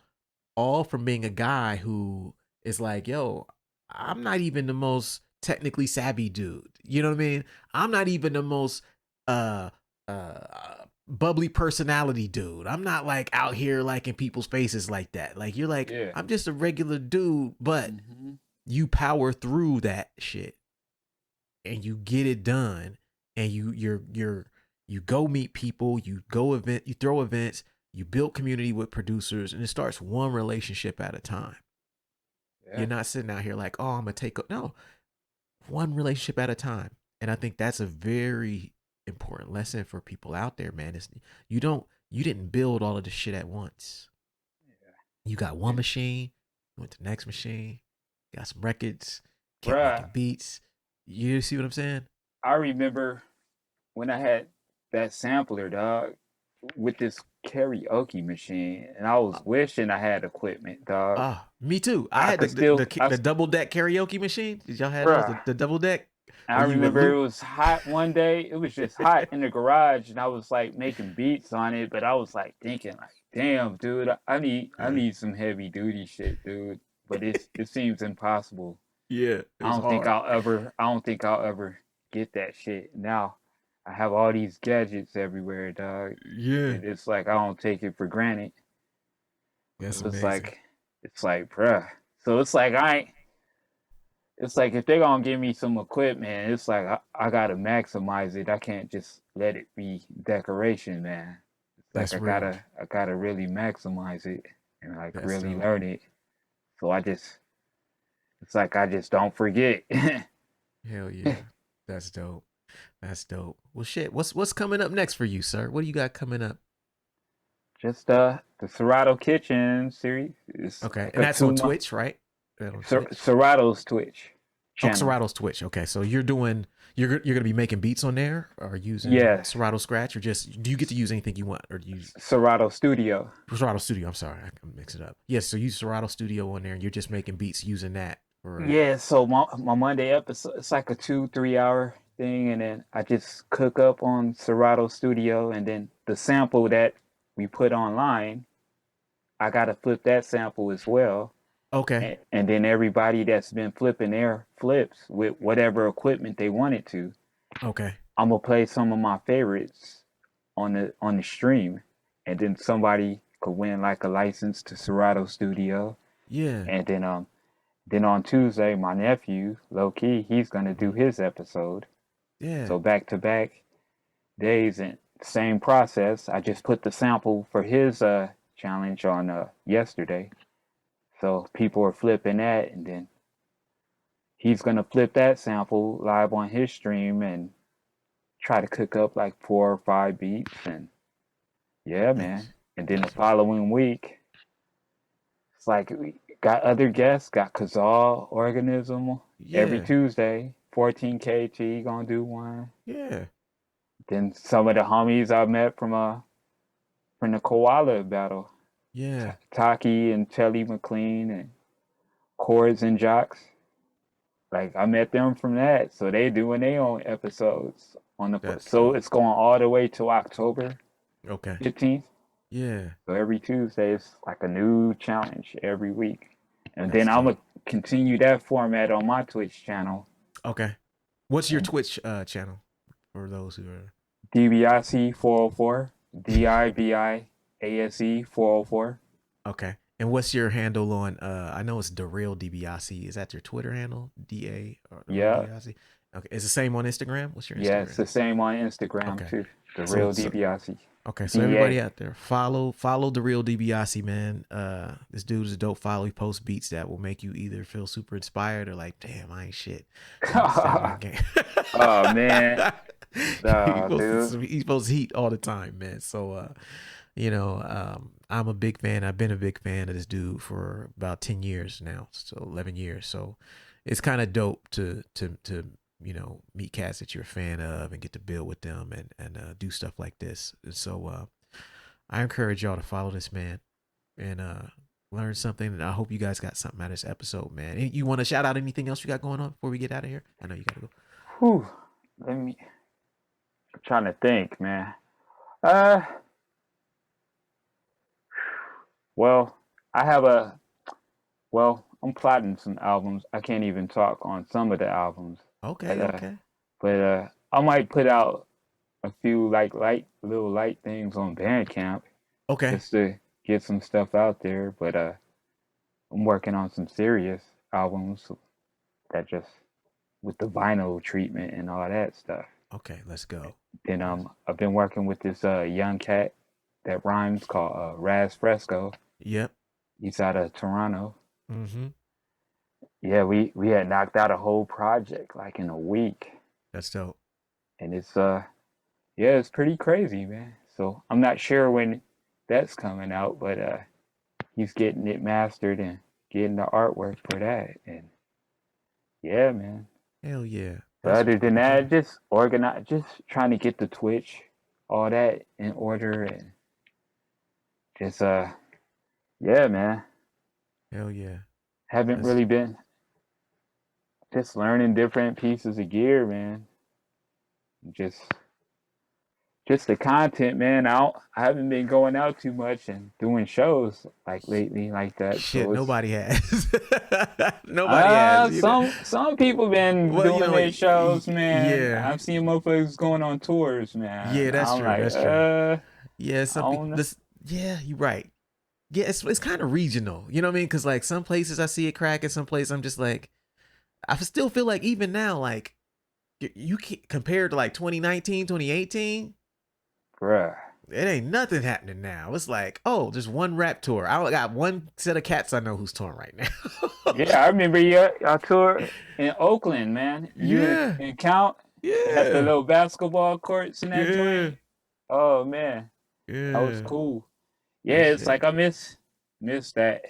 all from being a guy who is like, yo, I'm not even the most technically savvy dude. You know what I mean? I'm not even the most uh bubbly personality dude. I'm not like out here like in people's faces like that. Like you're like, Yeah. I'm just a regular dude, but you power through that shit and you get it done, and you go meet people, you throw events, you build community with producers, and it starts one relationship at a time. Yeah. You're not sitting out here like, oh, I'm gonna take no, one relationship at a time. And I think that's a very important lesson for people out there, man. Is you didn't build all of this shit at once. You got one machine, you went to the next machine, got some records, kept Bruh, making beats. You see what I'm saying? I remember when I had that sampler, dog, with this karaoke machine, and I was wishing I had equipment, dog. Me too. I I had could still, the double deck karaoke machine. Did y'all have those? bruh. The double deck? I Where you would remember it loop? was hot one day. It was just hot in the garage, and I was like making beats on it. But I was like thinking, like, damn, dude, I need some heavy duty shit, dude. But it seems impossible. Yeah, it's hard. I don't think I'll ever get that shit. Now I have all these gadgets everywhere, dog. Yeah, And it's like I don't take it for granted. that's So amazing. it's like, bruh. So it's like it's like if they're gonna give me some equipment, it's like I gotta maximize it. I can't just let it be decoration, man. It's like That's real. I gotta really maximize it and like That's really dope. learn it. So it's like I just don't forget. Hell yeah, that's dope. That's dope. Well, shit. What's coming up next for you, sir? What do you got coming up? Just the Serato Kitchen series. It's Okay, like and a that's on 2 month Twitch, right? That on Twitch. Serato's Twitch Oh, channel. Serato's Twitch. Okay, so you're gonna be making beats on there, or using Yes, Serato Scratch, or just do you get to use anything you want, or do you use Serato Studio. Serato Studio? I'm sorry, I can mix it up. Yes, so use Serato Studio on there, and you're just making beats using that. For Yeah, so my Monday episode, it's like a 2-3 hour thing, and then I just cook up on Serato Studio, and then the sample that we put online, I gotta flip that sample as well. okay, And then everybody that's been flipping their flips with whatever equipment they wanted to, okay, I'm gonna play some of my favorites on the stream, and then somebody could win like a license to Serato Studio, yeah, and then on Tuesday, my nephew, low key, he's gonna do his episode. yeah. So back to back days and same process. I just put the sample for his challenge on yesterday. So people are flipping that, and then he's gonna flip that sample live on his stream and try to cook up like 4 or 5 beats, and yeah, man. Nice. And then the following week, it's like we got other guests, got Kazal Organism every Yeah, Tuesday. 14KT gonna do one. yeah, Then some of the homies I met from the koala battle, yeah. Taki and Telly McLean and Chords and Jocks. Like I met them from that, so they doing their own episodes on the. That's So dope. it's going all the way to October Okay, 15th. yeah, So every Tuesday it's like a new challenge every week, and that's then I'm dope. gonna continue that format on my Twitch channel. Okay, what's your And Twitch channel for those who are? Dibiase 404, Dibiase 404. Okay. And what's your handle on I know it's the real DiBiase. Is that your Twitter handle? DA or the real Yeah, DiBiase? Okay. Is it the same on Instagram? What's your yeah, it's Instagram? the same on Instagram Okay. too. The So real it's Dibiase. okay, so DA. everybody out there, follow the real DiBiase, man. This dude is a dope follow. He posts beats that will make you either feel super inspired or like, damn, I ain't shit. I need to step my game. Oh man, nah, dude. He posts heat all the time, man. So I'm a big fan. I've been a big fan of this dude for about 10 years now, so 11 years. So it's kind of dope to meet cats that you're a fan of and get to build with them and do stuff like this. And so I encourage y'all to follow this man and learned something, and I hope you guys got something out of this episode, man. You want to shout out anything else you got going on before we get out of here? I know you gotta go. Whew. I'm trying to think, man. Uh, well, I have I'm plotting some albums. I can't even talk on some of the albums. Okay, But, okay, I might put out a few like little light things on Bandcamp okay. just to get some stuff out there. But I'm working on some serious albums that just with the vinyl treatment and all that stuff. Okay, let's go. Then I've been working with this young cat that rhymes called Ras Fresco. Yep. He's out of Toronto. Mm-hmm. Yeah, we had knocked out a whole project like in a week. That's dope. And it's pretty crazy, man. So I'm not sure when that's coming out, but he's getting it mastered and getting the artwork for that. And yeah, man. Hell yeah. But other than that, just trying to get the Twitch, all that in order, and just yeah, man. Hell yeah. Haven't really been just learning different pieces of gear, man. Just the content, man. I haven't been going out too much and doing shows like lately, like that. Shit, so nobody has. Nobody has. Some people been doing their shows, man. Yeah, I've seen motherfuckers going on tours, man. Yeah, that's true. That's true. Yeah, yeah, you're right. Yeah, it's kind of regional. You know what I mean? Because like some places I see it crack, and some places I'm just like, I still feel like even now, like you can't compare to like 2019, 2018. Bruh. It ain't nothing happening now. It's like, oh, just one rap tour. I got one set of cats I know who's touring right now. Yeah, I remember your tour in Oakland, man. Yeah. In Count. Yeah. At the little basketball courts and that joint. Oh man. Yeah. That was cool. Yeah, it's like I miss that.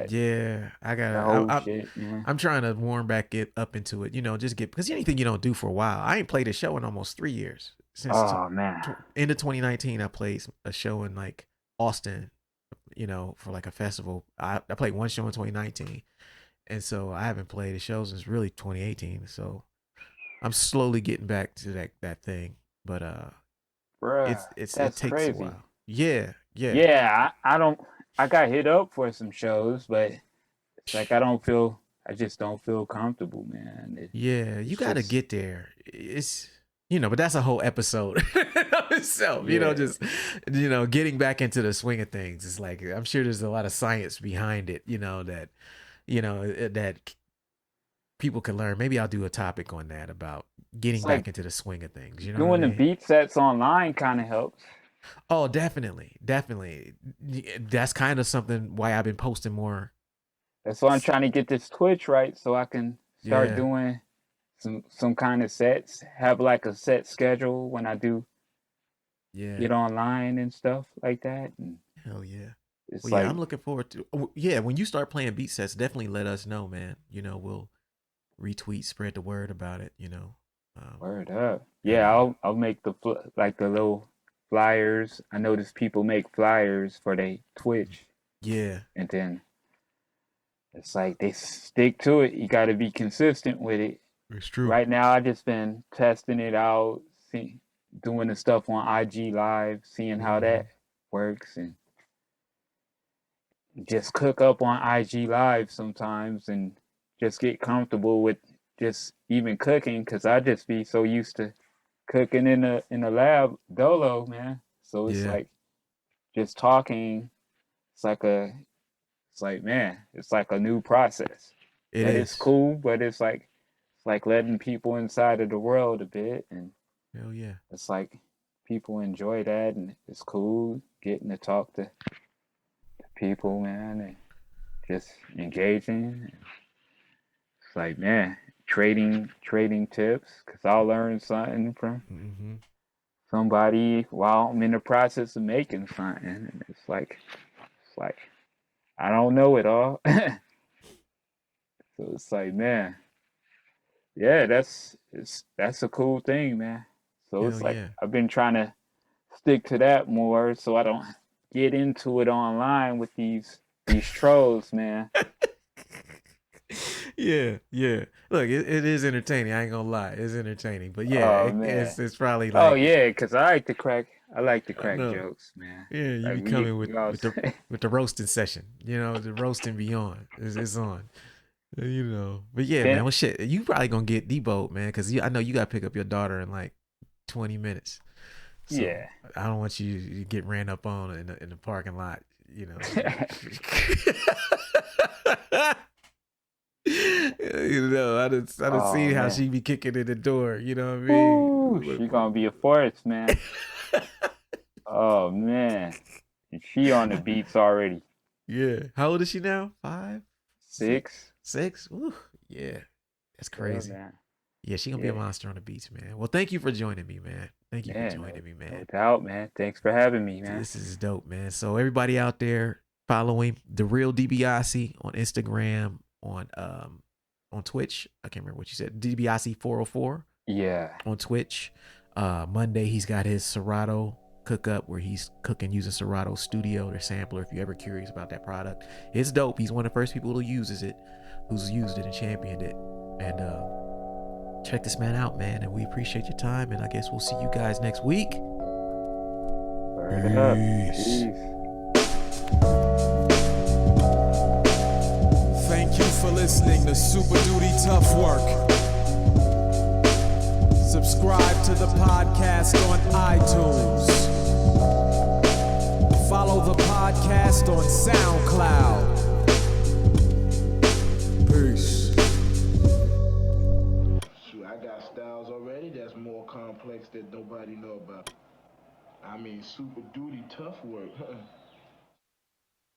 Yeah, I got shit, man. I'm trying to warm back up into it, just because anything you don't do for a while. I ain't played a show in almost 3 years. Since end of 2019, I played a show in like Austin, for like a festival. I played one show in 2019, and so I haven't played a show since really 2018. So I'm slowly getting back to that thing, but Bruh, it takes crazy. A while. Yeah. Yeah, I got hit up for some shows, but it's like I just don't feel comfortable, man. You got to get there. It's but that's a whole episode of itself. Just getting back into the swing of things. It's like I'm sure there's a lot of science behind it. That people can learn. Maybe I'll do a topic on that about getting back into the swing of things. Doing the beat sets online kind of helps. Oh, definitely. That's kind of something why I've been posting more. That's why I'm trying to get this Twitch right, so I can start doing some kind of sets. Have like a set schedule when I do get online and stuff like that. And hell yeah. I'm looking forward to. When you start playing beat sets, definitely let us know, man. We'll retweet, spread the word about it. Word up. Yeah, I'll make the little flyers. I notice people make flyers for their Twitch. Yeah. And then it's like they stick to it. You got to be consistent with it. It's true. Right now, I just been testing it out, doing the stuff on IG Live, seeing how that works, and just cook up on IG Live sometimes and just get comfortable with just even cooking, because I just be so used to cooking in the lab dolo, man. So it's like just talking. It's like a new process. It's cool, but it's like letting people inside of the world a bit, and hell yeah, it's like people enjoy that, and it's cool getting to talk to people, man, and just engaging. It's like, man, trading tips, because I'll learn something from somebody while I'm in the process of making something, and it's like I don't know it all. So it's like, man, yeah, that's a cool thing, man. So it's like I've been trying to stick to that more, so I don't get into it online with these These trolls, man. Yeah. Look, it is entertaining. I ain't gonna lie, it's entertaining. But yeah, Oh man. it's probably Oh like yeah, cause I like to crack. I like to I crack know. jokes, man. Yeah, you Like be coming we all with say. the roasting session. You know, the roasting beyond is on. You know, but yeah, Then man. Well, shit, you probably gonna get deboed, man, because I know you gotta pick up your daughter in like 20 minutes. So yeah. I don't want you to get ran up on in the parking lot. You know. You know, I done Oh seen how man. she be kicking in the door. You know what I Ooh, mean? she gonna be a force, man. Oh man. And she on the beats already. Yeah. How old is she now? 5, 6, 6. 6. Ooh, yeah. That's Yeah, crazy. man. Yeah, she gonna be a Yeah. monster on the beach, man. Well, thank you for joining me, man. Thank you for Yeah, no, joining me, no man. doubt, man. Thanks for having me, man. This is dope, man. So everybody out there, follow him, the real Dibiase on Instagram, on Twitch. I can't remember what you said. Dibiase 404 Yeah. on Twitch. Monday he's got his Serato cook up where he's cooking using Serato Studio, their sampler. If you're ever curious about that product, it's dope. He's one of the first people who uses it, who's used it and championed it. And check this man out, man. And we appreciate your time. And I guess we'll see you guys next week. Word up. Peace. Peace. Thank you for listening to Super Duty Tough Work. Subscribe to the podcast on iTunes. Follow the podcast on SoundCloud. Peace. Shoot, I got styles already that's more complex that nobody know about. I mean, super duty tough work.